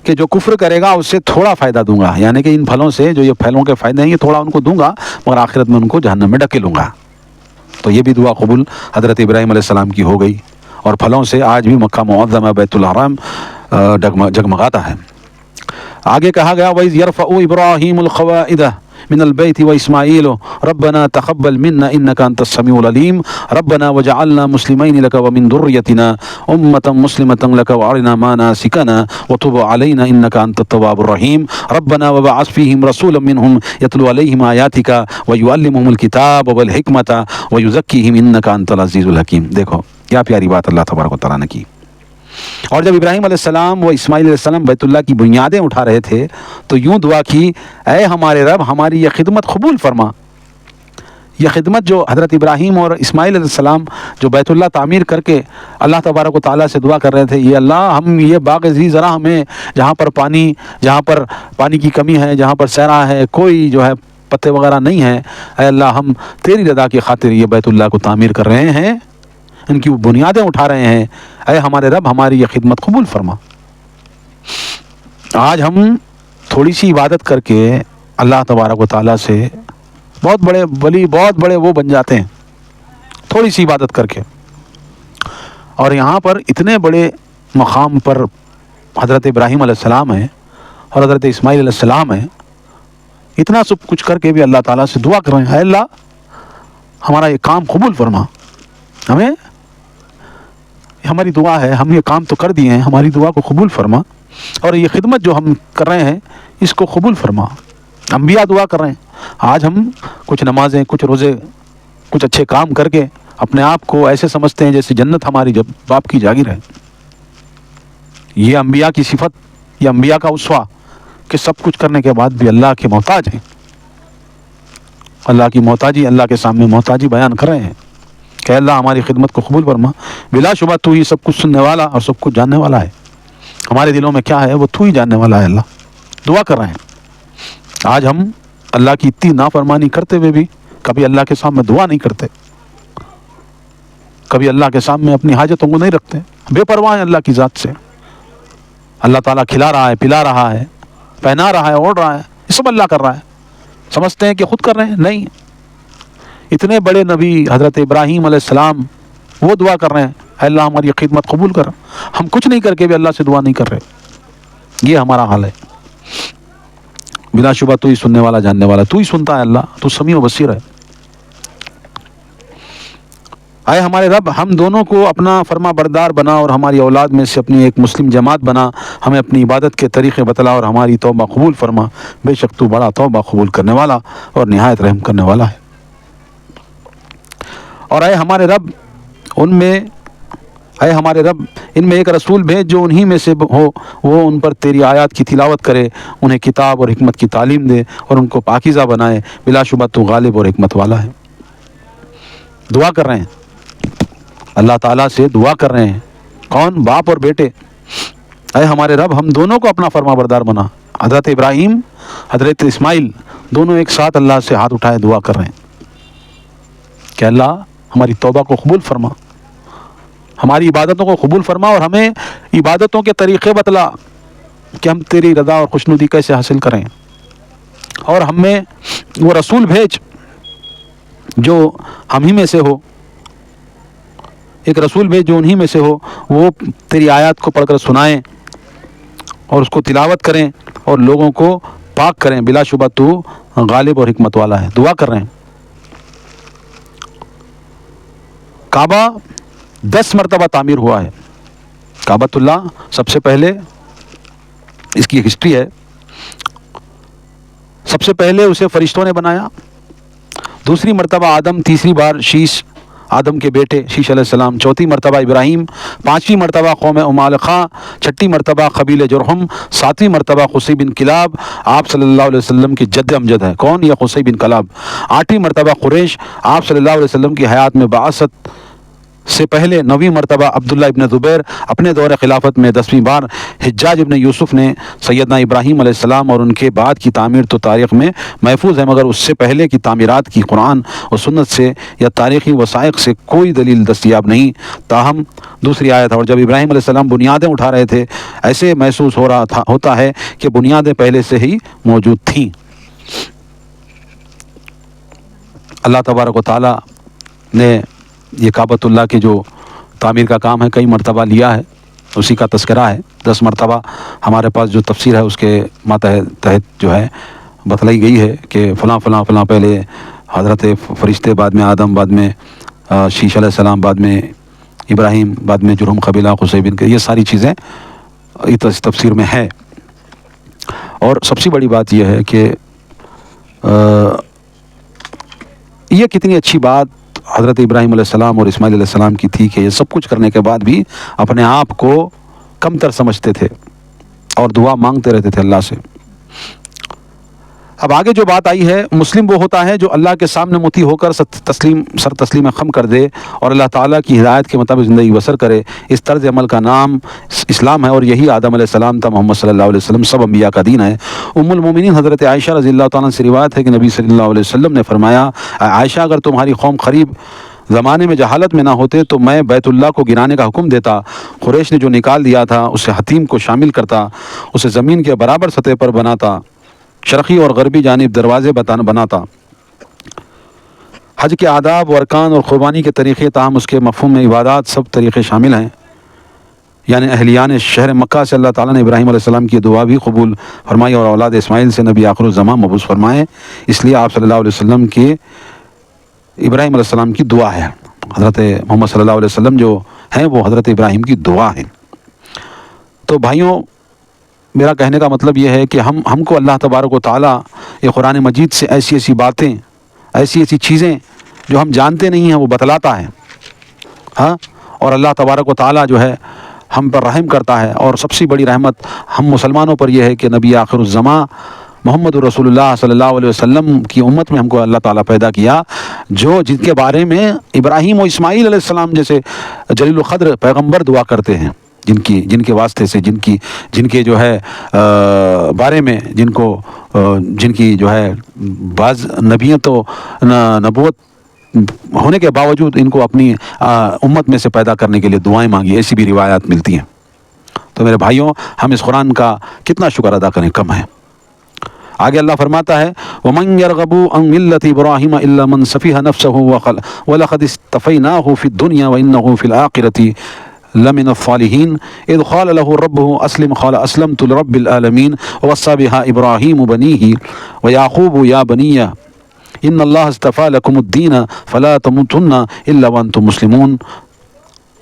کہ جو کفر کرے گا اس سے تھوڑا فائدہ دوں گا، یعنی کہ ان پھلوں سے جو یہ پھلوں کے فائدے ہیں یہ تھوڑا ان کو دوں گا، مگر آخرت میں ان کو جہنم میں ڈھکیلوں گا۔ تو یہ بھی دعا قبول حضرت ابراہیم علیہ السلام کی ہو گئی، اور پھلوں سے آج بھی مکہ معظمہ بیت الحرام جگمگاتا ہے۔ آگے کہا گیا وَإِذْ يَرْفَعُ إِبْرَاهِيمُ الْقَوَاعِدَ مِنَ الْبَيْتِ وَإِسْمَاعِيلُ رَبَّنَا تَقَبَّلْ مِنَّا إِنَّكَ أَنْتَ السَّمِيعُ الْعَلِيمُ رَبَّنَا وَاجْعَلْنَا مُسْلِمَيْنِ لَكَ وَمِنْ ذُرِّيَّتِنَا أُمَّةً مُسْلِمَةً لَكَ وَأَرِنَا مَنَاسِكَنَا وَتُبْ عَلَيْنَا إِنَّكَ أَنْتَ التَّوَّابُ الرَّحِيمُ رَبَّنَا وَابْعَثْ فِيهِمْ رَسُولًا مِّنْهُمْ يَتْلُو عَلَيْهِمْ آيَاتِكَ وَيُعَلِّمُهُمُ الْكِتَابَ وَالْحِكْمَةَ وَيُزَكِّيهِمْ إِنَّكَ أَنْتَ الْعَزِيزُ الْحَكِيمُ۔ دیکھو کیا پیاری بات اللہ تبارک و تعالیٰ نے کی۔ اور جب ابراہیم علیہ السلام و اسماعیل علیہ السلام بیت اللہ کی بنیادیں اٹھا رہے تھے تو یوں دعا کی، اے ہمارے رب ہماری یہ خدمت قبول فرما۔ یہ خدمت جو حضرت ابراہیم اور اسماعیل علیہ السلام جو بیت اللہ تعمیر کر کے اللہ تبارک و تعالیٰ سے دعا کر رہے تھے، یہ اللہ ہم یہ باغ عزیز ذرا ہمیں جہاں پر پانی کی کمی ہے، جہاں پر صحرا ہے، کوئی جو ہے پتے وغیرہ نہیں ہے، اے اللہ ہم تیری رضا کی خاطر یہ بیت اللہ کو تعمیر کر رہے ہیں، ان کی وہ بنیادیں اٹھا رہے ہیں، اے ہمارے رب ہماری یہ خدمت قبول فرما۔ آج ہم تھوڑی سی عبادت کر کے اللہ تبارک و تعالیٰ سے بہت بڑے ولی، بہت بڑے وہ بن جاتے ہیں، تھوڑی سی عبادت کر کے۔ اور یہاں پر اتنے بڑے مقام پر حضرت ابراہیم علیہ السلام ہیں اور حضرت اسماعیل علیہ السلام ہیں، اتنا سب کچھ کر کے بھی اللہ تعالیٰ سے دعا کر رہے ہیں، اے اللہ ہمارا یہ کام قبول فرما، ہمیں ہماری دعا ہے، ہم یہ کام تو کر دیے ہیں، ہماری دعا کو قبول فرما، اور یہ خدمت جو ہم کر رہے ہیں اس کو قبول فرما۔ انبیاء دعا کر رہے ہیں، آج ہم کچھ نمازیں، کچھ روزے، کچھ اچھے کام کر کے اپنے آپ کو ایسے سمجھتے ہیں جیسے جنت ہماری جب باپ کی جاگیر ہے۔ یہ انبیاء کی صفت، یہ انبیاء کا اسوہ کہ سب کچھ کرنے کے بعد بھی اللہ کے محتاج ہیں، اللہ کی محتاجی، اللہ کے سامنے محتاجی بیان کر رہے ہیں کہ اللہ ہماری خدمت کو قبول فرما۔ بلا شبہ تو ہی سب کچھ سننے والا اور سب کچھ جاننے والا ہے، ہمارے دلوں میں کیا ہے وہ تو ہی جاننے والا ہے۔ اللہ دعا کر رہے ہیں۔ آج ہم اللہ کی اتنی نافرمانی کرتے ہوئے بھی کبھی اللہ کے سامنے دعا نہیں کرتے، کبھی اللہ کے سامنے اپنی حاجتوں کو نہیں رکھتے، بے پرواہ ہیں اللہ کی ذات سے۔ اللہ تعالیٰ کھلا رہا ہے، پلا رہا ہے، پہنا رہا ہے، اوڑھ رہا ہے، یہ سب اللہ کر رہا ہے، سمجھتے ہیں کہ خود کر رہے ہیں، نہیں۔ اتنے بڑے نبی حضرت ابراہیم علیہ السلام وہ دعا کر رہے ہیں، اے اللہ ہماری خدمت قبول کر۔ ہم کچھ نہیں کر کے بھی اللہ سے دعا نہیں کر رہے، یہ ہمارا حال ہے۔ بلا شبہ تو ہی سننے والا، جاننے والا، تو ہی سنتا ہے اللہ، تو سمیع و بصیر ہے۔ اے ہمارے رب ہم دونوں کو اپنا فرما بردار بنا اور ہماری اولاد میں سے اپنی ایک مسلم جماعت بنا، ہمیں اپنی عبادت کے طریقے بتلا اور ہماری توبہ قبول فرما، بے شک تو بڑا توبہ قبول کرنے والا اور نہایت رحم کرنے والا ہے۔ اور اے ہمارے رب ان میں ایک رسول بھیج جو انہی میں سے ہو، وہ ان پر تیری آیات کی تلاوت کرے، انہیں کتاب اور حکمت کی تعلیم دے اور ان کو پاکیزہ بنائے، بلا شبہ تو غالب اور حکمت والا ہے۔ دعا کر رہے ہیں اللہ تعالیٰ سے، دعا کر رہے ہیں، کون؟ باپ اور بیٹے، اے ہمارے رب ہم دونوں کو اپنا فرما بردار بنا۔ حضرت ابراہیم، حضرت اسماعیل دونوں ایک ساتھ اللہ سے ہاتھ اٹھائے دعا کر رہے ہیں کہ اللہ ہماری توبہ کو قبول فرما، ہماری عبادتوں کو قبول فرما، اور ہمیں عبادتوں کے طریقے بتلا کہ ہم تیری رضا اور خوشنودی کیسے حاصل کریں، اور ہمیں وہ رسول بھیج جو ہم ہی میں سے ہو، ایک رسول بھیج جو انہی میں سے ہو، وہ تیری آیات کو پڑھ کر سنائیں اور اس کو تلاوت کریں اور لوگوں کو پاک کریں، بلا شبہ تو غالب اور حکمت والا ہے۔ دعا کر رہے ہیں۔ کعبہ 10 مرتبہ تعمیر ہوا ہے، کعبۃ اللہ سب سے پہلے اس کی ایک ہسٹری ہے. سب سے پہلے اسے فرشتوں نے بنایا، دوسری مرتبہ آدم، تیسری بار شیش آدم کے بیٹے شیش علیہ السلام، چوتھی مرتبہ ابراہیم، پانچویں مرتبہ قوم عمالقہ، چھٹی مرتبہ قبیل جرہم، ساتویں مرتبہ قصی بن کلاب، آپ صلی اللہ علیہ وسلم کے جد امجد ہے. کون؟ یہ قصی بن کلاب. آٹھویں مرتبہ قریش، آپ صلی اللہ علیہ وسلم کی حیات میں بعثت سے پہلے. نویں مرتبہ عبداللہ ابن زبیر، اپنے دور خلافت میں 10ویں بار حجاج ابن یوسف نے سیدنا ابراہیم علیہ السلام اور ان کے بعد کی تعمیر تو تاریخ میں محفوظ ہے، مگر اس سے پہلے کی تعمیرات کی قرآن اور سنت سے یا تاریخی وثائق سے کوئی دلیل دستیاب نہیں. تاہم دوسری آیت، اور جب ابراہیم علیہ السلام بنیادیں اٹھا رہے تھے ایسے محسوس ہوتا ہے کہ بنیادیں پہلے سے ہی موجود تھیں. اللہ تبارک و تعالیٰ نے یہ کعبۃ اللہ کے جو تعمیر کا کام ہے کئی مرتبہ لیا ہے، اسی کا تذکرہ ہے. 10 مرتبہ ہمارے پاس جو تفسیر ہے اس کے تحت جو ہے بتلائی گئی ہے کہ فلاں فلاں فلاں پہلے حضرت فرشتے، بعد میں آدم، بعد میں شیش علیہ السلام، بعد میں ابراہیم، بعد میں جرہم قبیلہ، قصی بن کے، یہ ساری چیزیں اس تفسیر میں ہے. اور سب سے بڑی بات یہ ہے کہ یہ کتنی اچھی بات حضرت ابراہیم علیہ السلام اور اسماعیل علیہ السلام کی تھی کہ یہ سب کچھ کرنے کے بعد بھی اپنے آپ کو کم تر سمجھتے تھے اور دعا مانگتے رہتے تھے اللہ سے. اب آگے جو بات آئی ہے، مسلم وہ ہوتا ہے جو اللہ کے سامنے مطیع ہو کر سر تسلیم خم کر دے اور اللہ تعالیٰ کی ہدایت کے مطابق زندگی بسر کرے. اس طرز عمل کا نام اسلام ہے اور یہی آدم علیہ السلام تھا، محمد صلی اللہ علیہ وسلم سب انبیاء کا دین ہے. ام المومنین حضرت عائشہ رضی اللہ تعالیٰ سے روایت ہے کہ نبی صلی اللہ علیہ وسلم نے فرمایا، عائشہ اگر تمہاری قوم قریب زمانے میں جہالت میں نہ ہوتے تو میں بیت اللہ کو گرانے کا حکم دیتا. قریش نے جو نکال دیا تھا اسے حتیم کو شامل کرتا، اسے زمین کے برابر سطح پر بناتا، شرقی اور غربی جانب دروازے بناتا. حج کے آداب و ارکان اور قربانی کے طریقے، تاہم اس کے مفہوم میں عبادات سب طریقے شامل ہیں. یعنی اہلیان شہر مکہ سے اللہ تعالیٰ نے ابراہیم علیہ السلام کی دعا بھی قبول فرمائی اور اولاد اسماعیل سے نبی آخر الزمان مبعوث فرمائے. اس لیے آپ صلی اللہ علیہ وسلم کے ابراہیم علیہ السلام کی دعا ہے. حضرت محمد صلی اللہ علیہ وسلم جو ہیں وہ حضرت ابراہیم کی دعا ہے. تو بھائیوں، میرا کہنے کا مطلب یہ ہے کہ ہم کو اللہ تبارک و تعالیٰ یہ قرآن مجید سے ایسی باتیں، ایسی چیزیں جو ہم جانتے نہیں ہیں وہ بتلاتا ہے. ہاں، اور اللہ تبارک و تعالیٰ جو ہے ہم پر رحم کرتا ہے. اور سب سے بڑی رحمت ہم مسلمانوں پر یہ ہے کہ نبی آخر الزماں محمد رسول اللہ صلی اللہ علیہ وسلم کی امت میں ہم کو اللہ تعالیٰ پیدا کیا، جن کے بارے میں ابراہیم و اسماعیل علیہ السلام جیسے جلیل القدر پیغمبر دعا کرتے ہیں، جن کے واسطے سے جن کے جو ہے بارے میں جن کی جو ہے بعض نبیت و نبوت ہونے کے باوجود ان کو اپنی امت میں سے پیدا کرنے کے لیے دعائیں مانگی، ایسی بھی روایات ملتی ہیں. تو میرے بھائیوں، ہم اس قرآن کا کتنا شکر ادا کریں، کم ہے. آگے اللہ فرماتا ہے، وَمَنْ يَرْغَبُ عَنْ مِلَّةِ إِبْرَاهِيمَ إِلَّا مَنْ سَفِهَ نَفْسَهُ وَلَقَدِ اصْطَفَيْنَاهُ فِي الدُّنْيَا وَإِنَّهُ فِي الْآخِرَةِ لَمِنَ الصَّالِحِينَ إِذْ قَالَ لَهُ رَبُّهُ أَسْلِمْ قَالَ أَسْلَمْتُ لِرَبِّ الْعَالَمِينَ وَوَصَّى بِهَا إِبْرَاهِيمُ بَنِيهِ وَيَعْقُوبُ يَا بَنِيَّ إِنَّ اللَّهَ اصْطَفَى لَكُمُ الدِّينَ فَلَا تَمُوتُنَّ إِلَّا وَأَنْتُمْ مُسْلِمُونَ.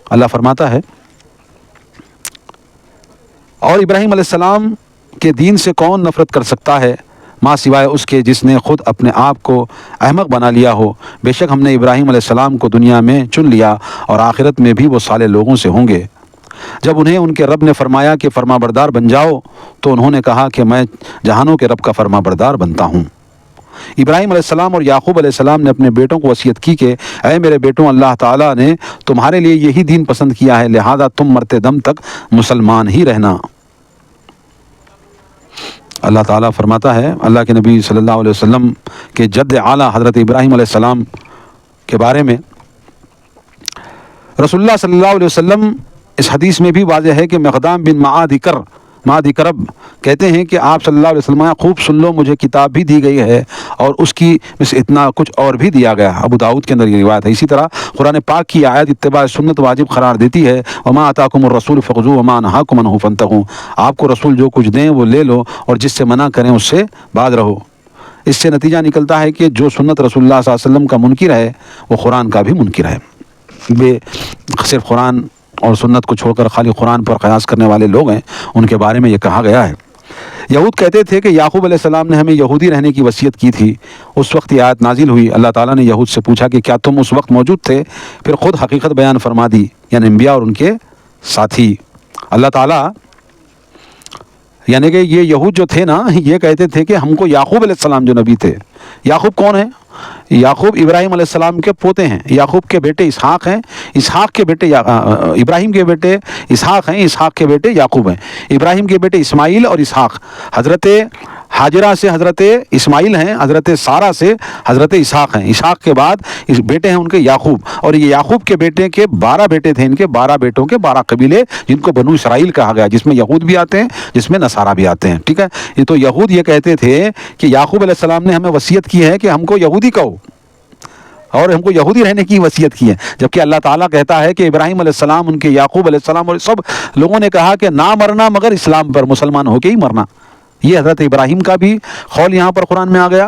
اللہ فرماتا ہے، اور ابراہیم علیہ السلام کے دین سے کون نفرت کر سکتا ہے ماں سوائے اس کے جس نے خود اپنے آپ کو احمق بنا لیا ہو. بے شک ہم نے ابراہیم علیہ السلام کو دنیا میں چن لیا اور آخرت میں بھی وہ صالح لوگوں سے ہوں گے. جب انہیں ان کے رب نے فرمایا کہ فرما بردار بن جاؤ تو انہوں نے کہا کہ میں جہانوں کے رب کا فرما بردار بنتا ہوں. ابراہیم علیہ السلام اور یعقوب علیہ السلام نے اپنے بیٹوں کو وصیت کی کہ اے میرے بیٹوں، اللہ تعالیٰ نے تمہارے لیے یہی دین پسند کیا ہے، لہذا تم مرتے دم تک مسلمان ہی رہنا. اللہ تعالیٰ فرماتا ہے اللہ کے نبی صلی اللہ علیہ وسلم کے جد اعلیٰ حضرت ابراہیم علیہ السلام کے بارے میں، رسول اللہ صلی اللہ علیہ وسلم اس حدیث میں بھی واضح ہے کہ مقدام بن معدی کرب کہتے ہیں کہ آپ صلی اللہ علیہ وسلم، خوب سن لو، مجھے کتاب بھی دی گئی ہے اور اس کی اتنا کچھ اور بھی دیا گیا. ابو داؤد کے اندر یہ روایت ہے. اسی طرح قرآن پاک کی آیت اتباع سنت واجب قرار دیتی ہے، وما آتاکم الرسول فخذوہ وما نہاکم عنہ فانتہوا. آپ کو رسول جو کچھ دیں وہ لے لو اور جس سے منع کریں اس سے باز رہو. اس سے نتیجہ نکلتا ہے کہ جو سنت رسول اللہ صلی اللہ علیہ وسلم کا منکر ہے وہ قرآن کا بھی منکر ہے. صرف قرآن اور سنت کو چھوڑ کر خالی قرآن پر قیاس کرنے والے لوگ ہیں، ان کے بارے میں یہ کہا گیا ہے۔ یہود کہتے تھے کہ یعقوب علیہ السلام نے ہمیں یہودی رہنے کی وصیت کی تھی۔ اس وقت یہ آیت نازل ہوئی، اللہ تعالیٰ نے یہود سے پوچھا کہ کیا تم اس وقت موجود تھے؟ پھر خود حقیقت بیان فرما دی، یعنی انبیاء اور ان کے ساتھی۔ اللہ تعالیٰ یعنی کہ یہ یہود جو تھے نا، یہ کہتے تھے کہ ہم کو یعقوب علیہ السلام جو نبی تھے، یعقوب کون ہے؟ یعقوب ابراہیم علیہ السلام کے پوتے ہیں، یعقوب کے بیٹے اسحاق ہیں، اسحاق کے بیٹے ابراہیم کے بیٹے اسحاق ہیں، اسحاق کے بیٹے یعقوب ہیں، ابراہیم کے بیٹے اسماعیل اور اسحاق، حضرت ہاجرہ سے حضرت اسماعیل ہیں، حضرت سارہ سے حضرت اسحاق ہیں، اسحاق کے بعد اس بیٹے ہیں ان کے یعقوب، اور یہ یعقوب کے بیٹے کے 12 بیٹے تھے، ان کے 12 بیٹوں کے 12 قبیلے، جن کو بنو اسرائیل کہا گیا، جس میں یہود بھی آتے ہیں، جس میں نصارہ بھی آتے ہیں، ٹھیک ہے۔ یہ تو یہود یہ کہتے تھے کہ یعقوب علیہ السلام نے ہمیں وصیت کی ہے کہ ہم کو یہودی کہو، اور ہم کو یہودی رہنے کی وصیت کی ہے، جبکہ اللہ تعالیٰ کہتا ہے کہ ابراہیم علیہ السلام، ان کے یعقوب علیہ السلام اور سب لوگوں نے کہا کہ نہ مرنا مگر اسلام پر، مسلمان ہو کے ہی مرنا۔ یہ حضرت ابراہیم کا بھی قول یہاں پر قرآن میں آ گیا،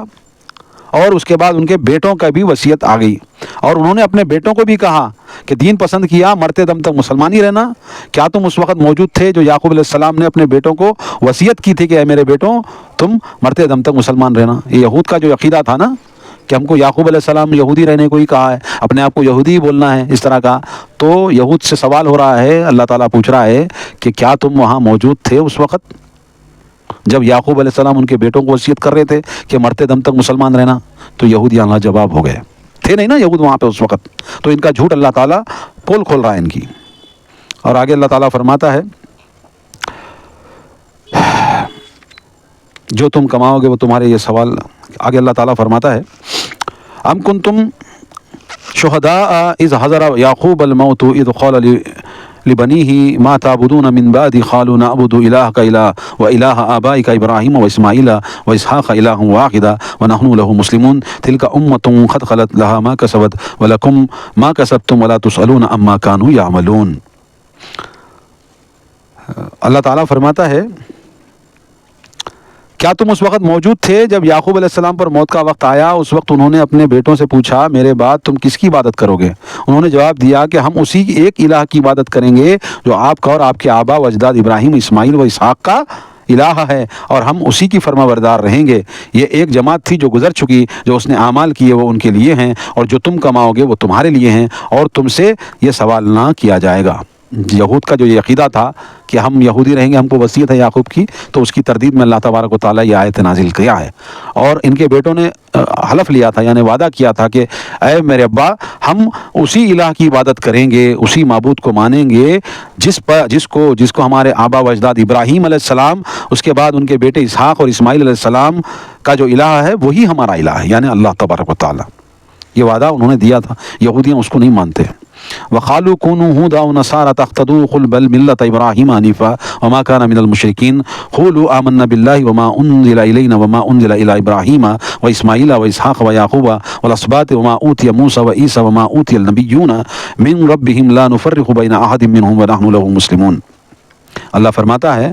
اور اس کے بعد ان کے بیٹوں کا بھی وصیت آ گئی، اور انہوں نے اپنے بیٹوں کو بھی کہا کہ دین پسند کیا، مرتے دم تک مسلمان ہی رہنا۔ کیا تم اس وقت موجود تھے جو یعقوب علیہ السلام نے اپنے بیٹوں کو وصیت کی تھی کہ اے میرے بیٹوں تم مرتے دم تک مسلمان رہنا؟ یہ یہود کا جو عقیدہ تھا نا کہ ہم کو یعقوب علیہ السلام یہودی رہنے کو ہی کہا ہے، اپنے آپ کو یہودی ہی بولنا ہے، اس طرح کا۔ تو یہود سے سوال ہو رہا ہے، اللہ تعالیٰ پوچھ رہا ہے کہ کیا تم وہاں موجود تھے اس وقت جب یعقوب علیہ السلام ان کے بیٹوں کو وصیت کر رہے تھے کہ مرتے دم تک مسلمان رہنا؟ تو یہودیاں لا جواب ہو گئے، تھے نہیں نا یہود وہاں پہ اس وقت، تو ان کا جھوٹ اللہ تعالیٰ پول کھول رہا ہے ان کی۔ اور آگے اللہ تعالیٰ فرماتا ہے جو تم کماؤ گے وہ تمہارے، یہ سوال آگے اللہ تعالیٰ فرماتا ہے ام کنتم شہداء اذ حضر یعقوب الموت اذ قال لبنیہ ما تعبدون من بعدی قالوا نعبد الہک الہ و الہ آبائک ابراہیم و اسماعیل و اسحاق الہ واحدا ونحن له مسلمون تلک امۃ قد خلت لها ما کسبت ولکم ما کسبتم ولا تسألون عما كانوا یعملون۔ اللہ تعالیٰ فرماتا ہے کیا تم اس وقت موجود تھے جب یعقوب علیہ السلام پر موت کا وقت آیا؟ اس وقت انہوں نے اپنے بیٹوں سے پوچھا میرے بعد تم کس کی عبادت کرو گے؟ انہوں نے جواب دیا کہ ہم اسی ایک الہ کی عبادت کریں گے جو آپ کا اور آپ کے آبا و اجداد ابراہیم، اسماعیل و اسحاق کا الہ ہے، اور ہم اسی کی فرما بردار رہیں گے۔ یہ ایک جماعت تھی جو گزر چکی، جو اس نے اعمال کیے وہ ان کے لیے ہیں، اور جو تم کماؤ گے وہ تمہارے لیے ہیں، اور تم سے یہ سوال نہ کیا جائے گا۔ یہود کا جو یہ عقیدہ تھا کہ ہم یہودی رہیں گے، ہم کو وصیت ہے یعقوب کی، تو اس کی تردید میں اللہ تبارک و تعالیٰ یہ آیت نازل کیا ہے۔ اور ان کے بیٹوں نے حلف لیا تھا، یعنی وعدہ کیا تھا کہ اے میرے ابا ہم اسی الہ کی عبادت کریں گے، اسی معبود کو مانیں گے جس کو ہمارے آبا و اجداد ابراہیم علیہ السلام، اس کے بعد ان کے بیٹے اسحاق اور اسماعیل علیہ السلام کا جو الہ ہے وہی ہمارا الہ ہے، یعنی اللہ تبارک و تعالیٰ۔ یہ وعدہ انہوں نے دیا تھا، یہودیاں اس کو نہیں مانتے۔ وقالوا كونوا هودا ونصارى تهتدوا قل بل ملة إبراهيم حنيفا وما كان من المشركين قولوا آمنا بالله وما أنزل إلينا وما أنزل إلى إبراهيم وإسماعيل وإسحاق ويعقوب والأسباط وما أوتي موسى وعيسى وما أوتي النبيون من ربهم لا نفرق بين أحد منهم ونحن له مسلمون۔ اللہ فرماتا ہے،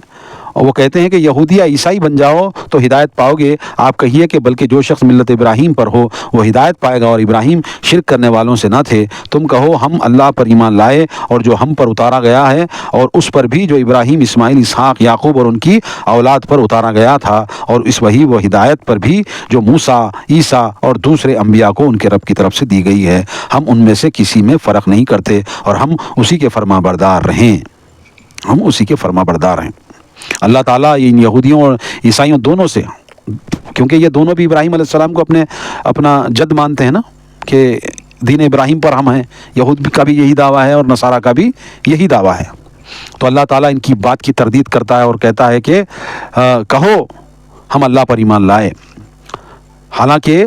اور وہ کہتے ہیں کہ یہودی یا عیسائی بن جاؤ تو ہدایت پاؤ گے۔ آپ کہیے کہ بلکہ جو شخص ملت ابراہیم پر ہو وہ ہدایت پائے گا، اور ابراہیم شرک کرنے والوں سے نہ تھے۔ تم کہو ہم اللہ پر ایمان لائے اور جو ہم پر اتارا گیا ہے، اور اس پر بھی جو ابراہیم، اسماعیل، اسحاق، یعقوب اور ان کی اولاد پر اتارا گیا تھا، اور اس وہی وہ ہدایت پر بھی جو موسیٰ، عیسیٰ اور دوسرے انبیاء کو ان کے رب کی طرف سے دی گئی ہے۔ ہم ان میں سے کسی میں فرق نہیں کرتے، اور ہم اسی کے فرما بردار رہیں، ہم اسی کے فرما بردار ہیں۔ اللہ تعالیٰ ان یہودیوں اور عیسائیوں دونوں سے، کیونکہ یہ دونوں بھی ابراہیم علیہ السلام کو اپنا جد مانتے ہیں نا، کہ دین ابراہیم پر ہم ہیں، یہود کا بھی یہی دعویٰ ہے اور نصارہ کا بھی یہی دعویٰ ہے۔ تو اللہ تعالیٰ ان کی بات کی تردید کرتا ہے اور کہتا ہے کہ کہو ہم اللہ پر ایمان لائے۔ حالانکہ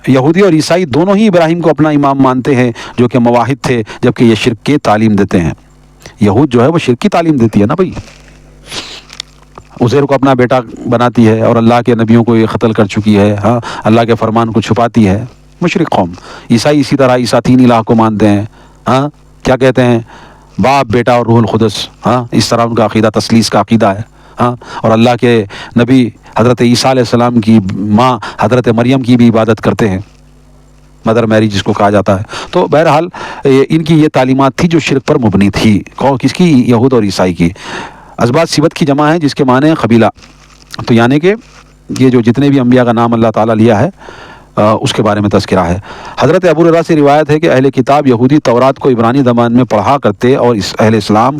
یہودی اور عیسائی دونوں ہی ابراہیم کو اپنا امام مانتے ہیں جو کہ موحد تھے، جبکہ یہ شرک کی تعلیم دیتے ہیں۔ یہود جو ہے وہ شرک کی تعلیم دیتی ہے نا بھائی، عزیر کو اپنا بیٹا بناتی ہے اور اللہ کے نبیوں کو یہ قتل کر چکی ہے، ہاں اللہ کے فرمان کو چھپاتی ہے، مشرک قوم۔ عیسائی اسی طرح عیسیٰ تین الہ کو مانتے ہیں، ہاں کیا کہتے ہیں، باپ، بیٹا اور روح القدس، ہاں اس طرح ان کا عقیدہ تثلیث کا عقیدہ ہے، ہاں۔ اور اللہ کے نبی حضرت عیسیٰ علیہ السلام کی ماں حضرت مریم کی بھی عبادت کرتے ہیں۔ مدر میری جس کو کہا جاتا ہے. تو بہرحال ان کی یہ تعلیمات تھی جو شرک پر مبنی تھی. کس کی؟ یہود اور عیسائی کی. اسباط صبت کی جمع ہے جس کے معنی قبیلہ. تو یعنی کہ یہ جو جتنے بھی انبیاء کا نام اللہ تعالیٰ لیا ہے اس کے بارے میں تذکرہ ہے. حضرت ابو ہریرہ سے روایت ہے کہ اہل کتاب یہودی تورات کو عبرانی زبان میں پڑھا کرتے اور اہل اسلام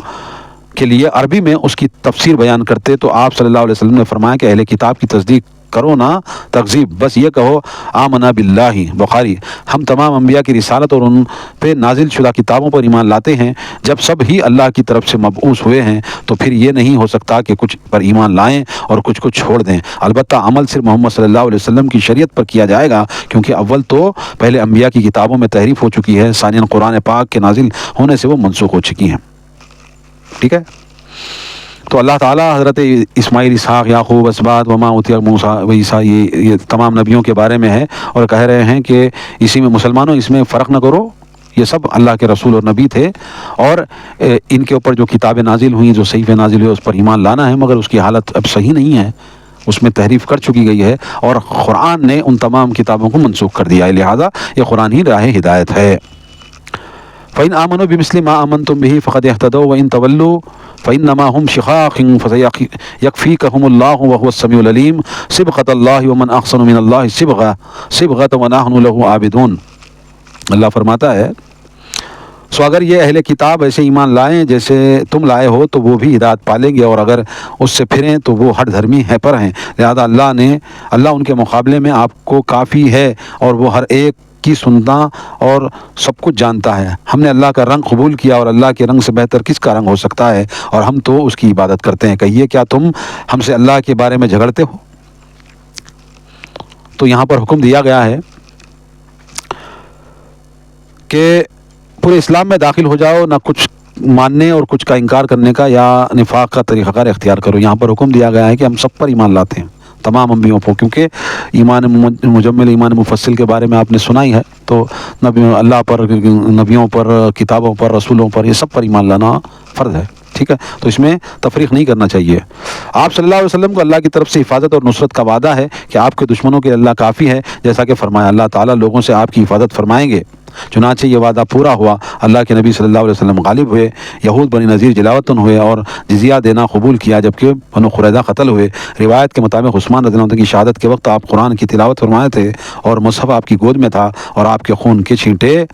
کے لیے عربی میں اس کی تفسیر بیان کرتے. تو آپ صلی اللہ علیہ وسلم نے فرمایا کہ اہل کتاب کی تصدیق کرو نہ تکذیب، بس یہ کہو آمنا باللہ. بخاری. ہم تمام انبیاء کی رسالت اور ان پہ نازل شدہ کتابوں پر ایمان لاتے ہیں جب سب ہی اللہ کی طرف سے مبعوث ہوئے ہیں. تو پھر یہ نہیں ہو سکتا کہ کچھ پر ایمان لائیں اور کچھ کو چھوڑ دیں. البتہ عمل صرف محمد صلی اللہ علیہ وسلم کی شریعت پر کیا جائے گا، کیونکہ اول تو پہلے انبیاء کی کتابوں میں تحریف ہو چکی ہے، ثانیاً قرآن پاک کے نازل ہونے سے وہ منسوخ ہو چکی ہیں. ٹھیک ہے. تو اللہ تعالیٰ حضرت اسماعیل، اسحاق، یعقوب، اسباط، وما اوتي موسیٰ و عیسیٰ یہ تمام نبیوں کے بارے میں ہے اور کہہ رہے ہیں کہ اسی میں مسلمانوں اس میں فرق نہ کرو، یہ سب اللہ کے رسول اور نبی تھے اور ان کے اوپر جو کتابیں نازل ہوئیں، جو صحیفے نازل ہوئے اس پر ایمان لانا ہے. مگر اس کی حالت اب صحیح نہیں ہے، اس میں تحریف کر چکی گئی ہے اور قرآن نے ان تمام کتابوں کو منسوخ کر دیا ہے. لہٰذا یہ قرآن ہی راہ ہدایت ہے. فَإِنْ آمَنُوا بِمِثْلِ مَا آمَنْتُمْ بِهِ فَقَدِ اهْتَدَوْا وَإِنْ تَوَلُّوا فَإِنَّمَا هُمْ شِقَاقٌ فَسَيَكْفِيكَهُمُ اللَّهُ وَهُوَ السَّمِيعُ الْعَلِيمُ صِبْغَةَ اللَّهِ وَمَنْ أَحْسَنُ مِنَ اللَّهِ صِبْغَةً وَنَحْنُ لَهُ عَابِدُونَ. اللہ فرماتا ہے سو اگر یہ اہل کتاب ایسے ایمان لائیں جیسے تم لائے ہو تو وہ بھی ہدایت پالیں گے، اور اگر اس سے پھریں تو وہ ہٹ دھرمی ہے پر ہیں. لہذا اللہ ان کے مقابلے میں آپ کو کافی ہے اور وہ ہر ایک کی سنتا اور سب کچھ جانتا ہے. ہم نے اللہ کا رنگ قبول کیا اور اللہ کے رنگ سے بہتر کس کا رنگ ہو سکتا ہے، اور ہم تو اس کی عبادت کرتے ہیں. کہیے کیا تم ہم سے اللہ کے بارے میں جھگڑتے ہو؟ تو یہاں پر حکم دیا گیا ہے کہ پورے اسلام میں داخل ہو جاؤ، نہ کچھ ماننے اور کچھ کا انکار کرنے کا یا نفاق کا طریقہ کار اختیار کرو. یہاں پر حکم دیا گیا ہے کہ ہم سب پر ایمان لاتے ہیں، تمام انبیاءوں کو، کیونکہ ایمان مجمل، ایمان مفصل کے بارے میں آپ نے سنا ہی ہے. تو اللہ پر، نبیوں پر، کتابوں پر، رسولوں پر، یہ سب پر ایمان لانا فرض ہے. ٹھیک ہے. تو اس میں تفریق نہیں کرنا چاہیے. آپ صلی اللہ علیہ وسلم کو اللہ کی طرف سے حفاظت اور نصرت کا وعدہ ہے کہ آپ کے دشمنوں کے اللہ کافی ہے، جیسا کہ فرمایا اللہ تعالیٰ لوگوں سے آپ کی حفاظت فرمائیں گے. چنانچہ یہ وعدہ پورا ہوا. اللہ کے نبی صلی اللہ علیہ وسلم غالب ہوئے، یہود بنی نذیر جلاوطن ہوئے اور جزیہ دینا قبول کیا، جبکہ بنو قریظہ قتل ہوئے. روایت کے مطابق عثمان رضی اللہ عنہ کی شہادت کے وقت آپ قرآن کی تلاوت فرمائے تھے اور مصحف آپ کی گود میں تھا اور آپ کے خون کے چھینٹے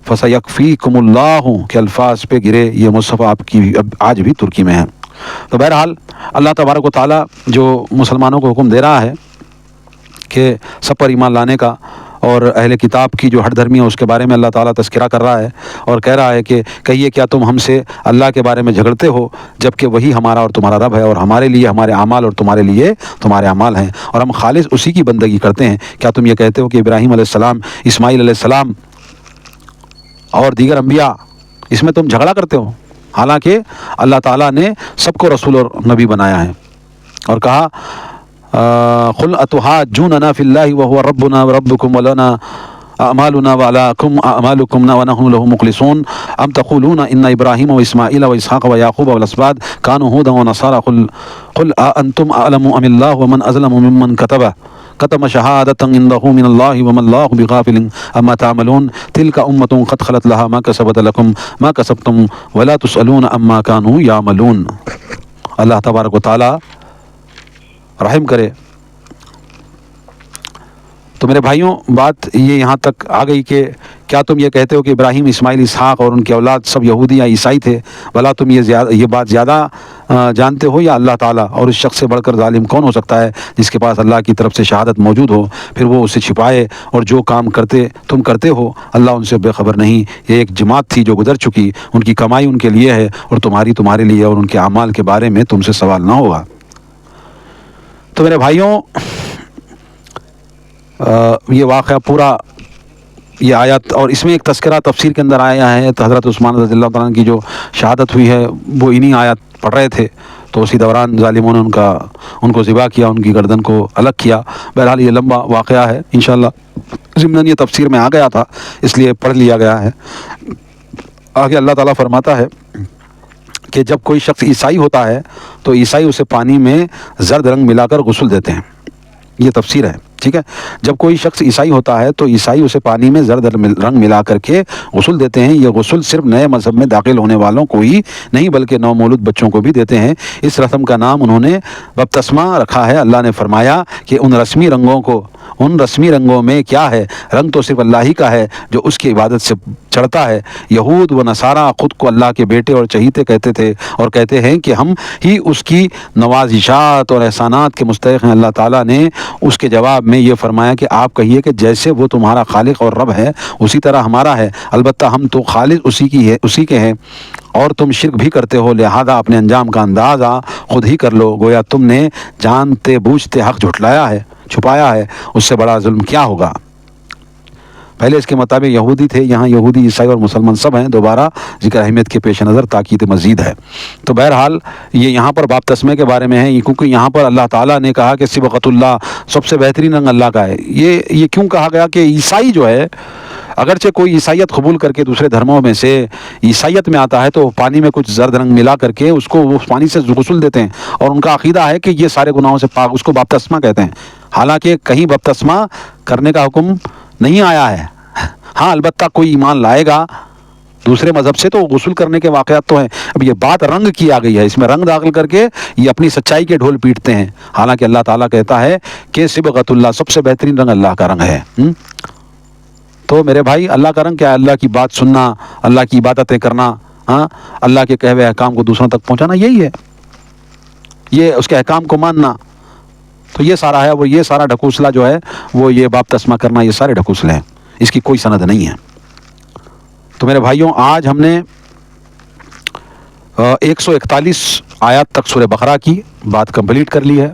فَسَيَكْفِيكُمُ اللَّهُ کے الفاظ پہ گرے. یہ مصحف آپ کی آج بھی ترکی میں ہے. تو بہرحال اللہ تبارک و تعالیٰ جو مسلمانوں کو حکم دے رہا ہے کہ سب پر ایمان لانے کا، اور اہل کتاب کی جو ہٹ دھرمی ہے اس کے بارے میں اللہ تعالیٰ تذکرہ کر رہا ہے اور کہہ رہا ہے کہ کہیے کیا تم ہم سے اللہ کے بارے میں جھگڑتے ہو جبکہ وہی ہمارا اور تمہارا رب ہے، اور ہمارے لیے ہمارے اعمال اور تمہارے لیے تمہارے اعمال ہیں، اور ہم خالص اسی کی بندگی کرتے ہیں. کیا تم یہ کہتے ہو کہ ابراہیم علیہ السلام، اسماعیل علیہ السلام اور دیگر انبیاء اس میں تم جھگڑا کرتے ہو، حالانکہ اللہ تعالیٰ نے سب کو رسول اور نبی بنایا ہے. اور کہا قل اتحاجوننا فی اللہ وهو ربنا وربکم ولنا اعمالنا ولکم اعمالکم ونحن له مخلصون ام تقولون ان ابراہیم واسماعیل واسحاق ویعقوب والاسباط كانوا هودا ونصارى قل انتم اعلم ام اللہ ومن اظلم ممن كتم شهادة عنده من الله وما الله بغافل اما تعملون تلك امة قد خلت لها ما كسبت لكم ما كسبتم ولا تسألون اما كانوا يعملون. اللہ تبارک و تعالی رحم کرے. تو میرے بھائیوں، بات یہ یہاں تک آ گئی کہ کیا تم یہ کہتے ہو کہ ابراہیم، اسماعیل، اسحاق اور ان کے اولاد سب یہودی یا عیسائی تھے؟ بھلا تم یہ بات زیادہ جانتے ہو یا اللہ تعالیٰ؟ اور اس شخص سے بڑھ کر ظالم کون ہو سکتا ہے جس کے پاس اللہ کی طرف سے شہادت موجود ہو پھر وہ اسے چھپائے، اور جو کام تم کرتے ہو اللہ ان سے بے خبر نہیں. یہ ایک جماعت تھی جو گزر چکی، ان کی کمائی ان کے لیے ہے اور تمہارے لیے، اور ان کے اعمال کے بارے میں تم سے سوال نہ ہوگا. تو میرے بھائیوں، یہ واقعہ پورا، یہ آیت اور اس میں ایک تذکرہ تفسیر کے اندر آیا ہے. تو حضرت عثمان رضی اللہ تعالیٰ عنہ کی جو شہادت ہوئی ہے وہ انہی آیت پڑھ رہے تھے، تو اسی دوران ظالموں نے ان کو ذبح کیا، ان کی گردن کو الگ کیا. بہرحال یہ لمبا واقعہ ہے، انشاءاللہ ضمناً یہ تفسیر میں آ گیا تھا اس لیے پڑھ لیا گیا ہے. آگے اللہ تعالیٰ فرماتا ہے کہ جب کوئی شخص عیسائی ہوتا ہے تو عیسائی اسے پانی میں زرد رنگ ملا کر غسل دیتے ہیں. یہ تفسیر ہے. ٹھیک ہے. جب کوئی شخص عیسائی ہوتا ہے تو عیسائی اسے پانی میں زرد رنگ ملا کر کے غسل دیتے ہیں. یہ غسل صرف نئے مذہب میں داخل ہونے والوں کو ہی نہیں بلکہ نومولود بچوں کو بھی دیتے ہیں. اس رسم کا نام انہوں نے بپتسمہ رکھا ہے. اللہ نے فرمایا کہ ان رسمی رنگوں میں کیا ہے؟ رنگ تو صرف اللہ ہی کا ہے جو اس کی عبادت سے چڑھتا ہے. یہود و نصارہ خود کو اللہ کے بیٹے اور چہیتے کہتے تھے اور کہتے ہیں کہ ہم ہی اس کی نوازشات اور احسانات کے مستحق ہیں. اللہ تعالیٰ نے اس کے جواب میں یہ فرمایا کہ آپ کہیے کہ جیسے وہ تمہارا خالق اور رب ہے اسی طرح ہمارا ہے. البتہ ہم تو خالق اسی کے ہیں اور تم شرک بھی کرتے ہو، لہذا اپنے انجام کا اندازہ خود ہی کر لو. گویا تم نے جانتے بوجھتے حق جھٹلایا ہے، چھپایا ہے. اس سے بڑا ظلم کیا ہوگا؟ پہلے اس کے مطابق یہودی تھے، یہاں یہودی، عیسائی اور مسلمان سب ہیں. دوبارہ ذکر اہمیت کے پیش نظر تاکید مزید ہے. تو بہرحال یہ یہاں پر باب تسمے کے بارے میں ہے، کیونکہ یہاں پر اللہ تعالیٰ نے کہا کہ صبغۃ اللہ، سب سے بہترین رنگ اللہ کا ہے. یہ کیوں کہا گیا کہ عیسائی جو ہے، اگرچہ کوئی عیسائیت قبول کر کے دوسرے دھرموں میں سے عیسائیت میں آتا ہے تو پانی میں کچھ زرد رنگ ملا کر کے اس کو وہ پانی سے غسل دیتے ہیں اور ان کا عقیدہ ہے کہ یہ سارے گناہوں سے پاک، اس کو باب تسمہ کہتے ہیں. حالانکہ کہیں باب تسمہ کرنے کا حکم نہیں آیا ہے. ہاں البتہ کوئی ایمان لائے گا دوسرے مذہب سے تو غسل کرنے کے واقعات تو ہیں. اب یہ بات رنگ کی آ گئی ہے، اس میں رنگ داخل کر کے یہ اپنی سچائی کے ڈھول پیٹتے ہیں. حالانکہ اللہ تعالیٰ کہتا ہے کہ صبغۃ اللہ، سب سے بہترین رنگ اللہ کا رنگ ہے. تو میرے بھائی، اللہ کا رنگ کیا ہے؟ اللہ کی بات سننا، اللہ کی عبادتیں کرنا، اللہ کے کہے ہوئے احکام کو دوسروں تک پہنچانا، یہی ہے. یہ اس کے احکام کو ماننا، تو یہ سارا ہے. وہ یہ سارا ڈھکوسلا جو ہے وہ یہ باب تسمہ کرنا، یہ سارے ڈھکوسلے ہیں، اس کی کوئی سند نہیں ہے. تو میرے بھائیوں، آج ہم نے 141 آیات تک سورہ بقرہ کی بات کمپلیٹ کر لی ہے.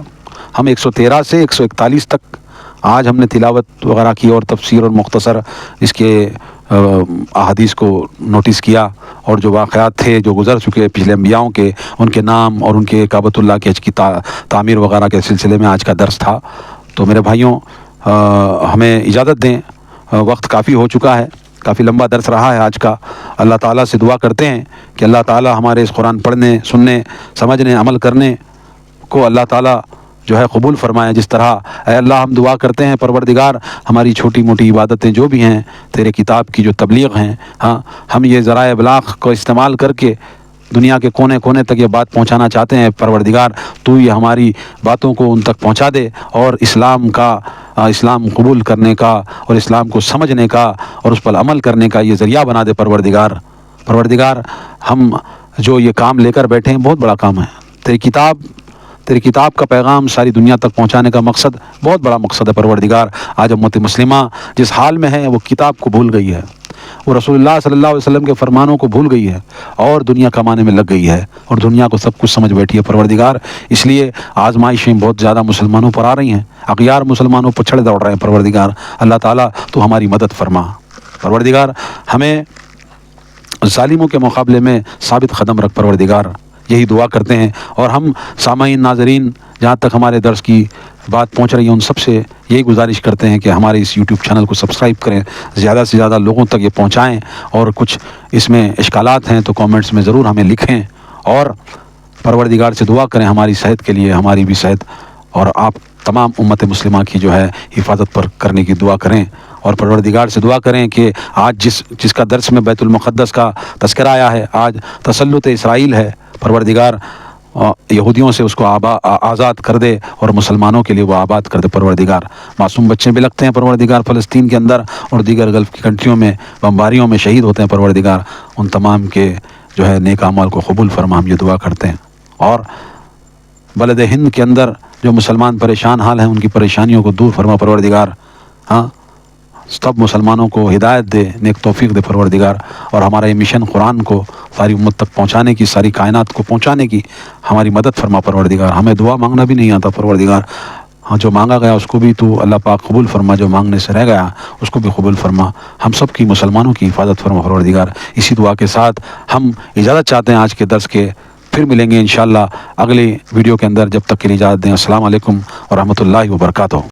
ہم 113 سے 141 تک آج ہم نے تلاوت وغیرہ کی اور تفسیر اور مختصر اس کے احادیث کو نوٹس کیا، اور جو واقعات تھے جو گزر چکے پچھلے انبیاؤں کے، ان کے نام اور ان کے کعبۃ اللہ کے حج کی تعمیر وغیرہ کے سلسلے میں آج کا درس تھا. تو میرے بھائیوں، ہمیں اجازت دیں، وقت کافی ہو چکا ہے، کافی لمبا درس رہا ہے آج کا. اللہ تعالیٰ سے دعا کرتے ہیں کہ اللہ تعالیٰ ہمارے اس قرآن پڑھنے، سننے، سمجھنے، عمل کرنے کو اللہ تعالیٰ جو ہے قبول فرمائے. جس طرح اے اللہ ہم دعا کرتے ہیں پروردگار ہماری چھوٹی موٹی عبادتیں جو بھی ہیں تیرے کتاب کی جو تبلیغ ہیں، ہم یہ ذرائع ابلاغ کو استعمال کر کے دنیا کے کونے کونے تک یہ بات پہنچانا چاہتے ہیں. پروردگار تو یہ ہماری باتوں کو ان تک پہنچا دے اور اسلام قبول کرنے کا اور اسلام کو سمجھنے کا اور اس پر عمل کرنے کا یہ ذریعہ بنا دے. پروردگار ہم جو یہ کام لے کر بیٹھے ہیں بہت بڑا کام ہے. تیری کتاب کا پیغام ساری دنیا تک پہنچانے کا مقصد بہت بڑا مقصد ہے. پروردگار آج امت مسلمہ جس حال میں ہے وہ کتاب کو بھول گئی ہے، وہ رسول اللہ صلی اللہ علیہ وسلم کے فرمانوں کو بھول گئی ہے اور دنیا کمانے میں لگ گئی ہے اور دنیا کو سب کچھ سمجھ بیٹھی ہے. پروردگار اس لیے آزمائشیں بہت زیادہ مسلمانوں پر آ رہی ہیں، اغیار مسلمانوں پر چھڑے دوڑ رہے ہیں. پروردگار اللہ تعالیٰ تو ہماری مدد فرما. پروردگار ہمیں ظالموں کے مقابلے میں ثابت قدم رکھ. پروردگار یہی دعا کرتے ہیں، اور ہم سامعین، ناظرین، جہاں تک ہمارے درس کی بات پہنچ رہی ہے ان سب سے یہی گزارش کرتے ہیں کہ ہمارے اس یوٹیوب چینل کو سبسکرائب کریں، زیادہ سے زیادہ لوگوں تک یہ پہنچائیں، اور کچھ اس میں اشکالات ہیں تو کامنٹس میں ضرور ہمیں لکھیں. اور پروردگار سے دعا کریں ہماری صحت کے لیے، ہماری بھی صحت اور آپ تمام امت مسلمہ کی جو ہے حفاظت پر کرنے کی دعا کریں. اور پروردگار سے دعا کریں کہ آج جس کا درس میں بیت المقدس کا تذکرہ آیا ہے، آج تسلط اسرائیل ہے، پروردگار یہودیوں سے اس کو آزاد کر دے اور مسلمانوں کے لیے وہ آباد کر دے. پروردگار معصوم بچے بھی لگتے ہیں پروردگار فلسطین کے اندر اور دیگر گلف کی کنٹریوں میں بمباریوں میں شہید ہوتے ہیں. پروردگار ان تمام کے جو ہے نیک اعمال کو قبول فرما، ہم یہ دعا کرتے ہیں. اور بلد ہند کے اندر جو مسلمان پریشان حال ہیں ان کی پریشانیوں کو دور فرما. پروردگار سب مسلمانوں کو ہدایت دے، نیک توفیق دے. پروردگار اور ہمارا یہ مشن قرآن کو ساری امت تک پہنچانے کی، ساری کائنات کو پہنچانے کی ہماری مدد فرما. پروردگار ہمیں دعا مانگنا بھی نہیں آتا. پروردگار جو مانگا گیا اس کو بھی تو اللہ پاک قبول فرما، جو مانگنے سے رہ گیا اس کو بھی قبول فرما. ہم سب کی، مسلمانوں کی حفاظت فرما. پروردگار اسی دعا کے ساتھ ہم اجازت چاہتے ہیں آج کے درس کے. پھر ملیں گے انشاءاللہ اگلی ویڈیو کے اندر. جب تک کے لیے اجازت دیں. السلام علیکم ورحمۃ اللہ وبرکاتہ.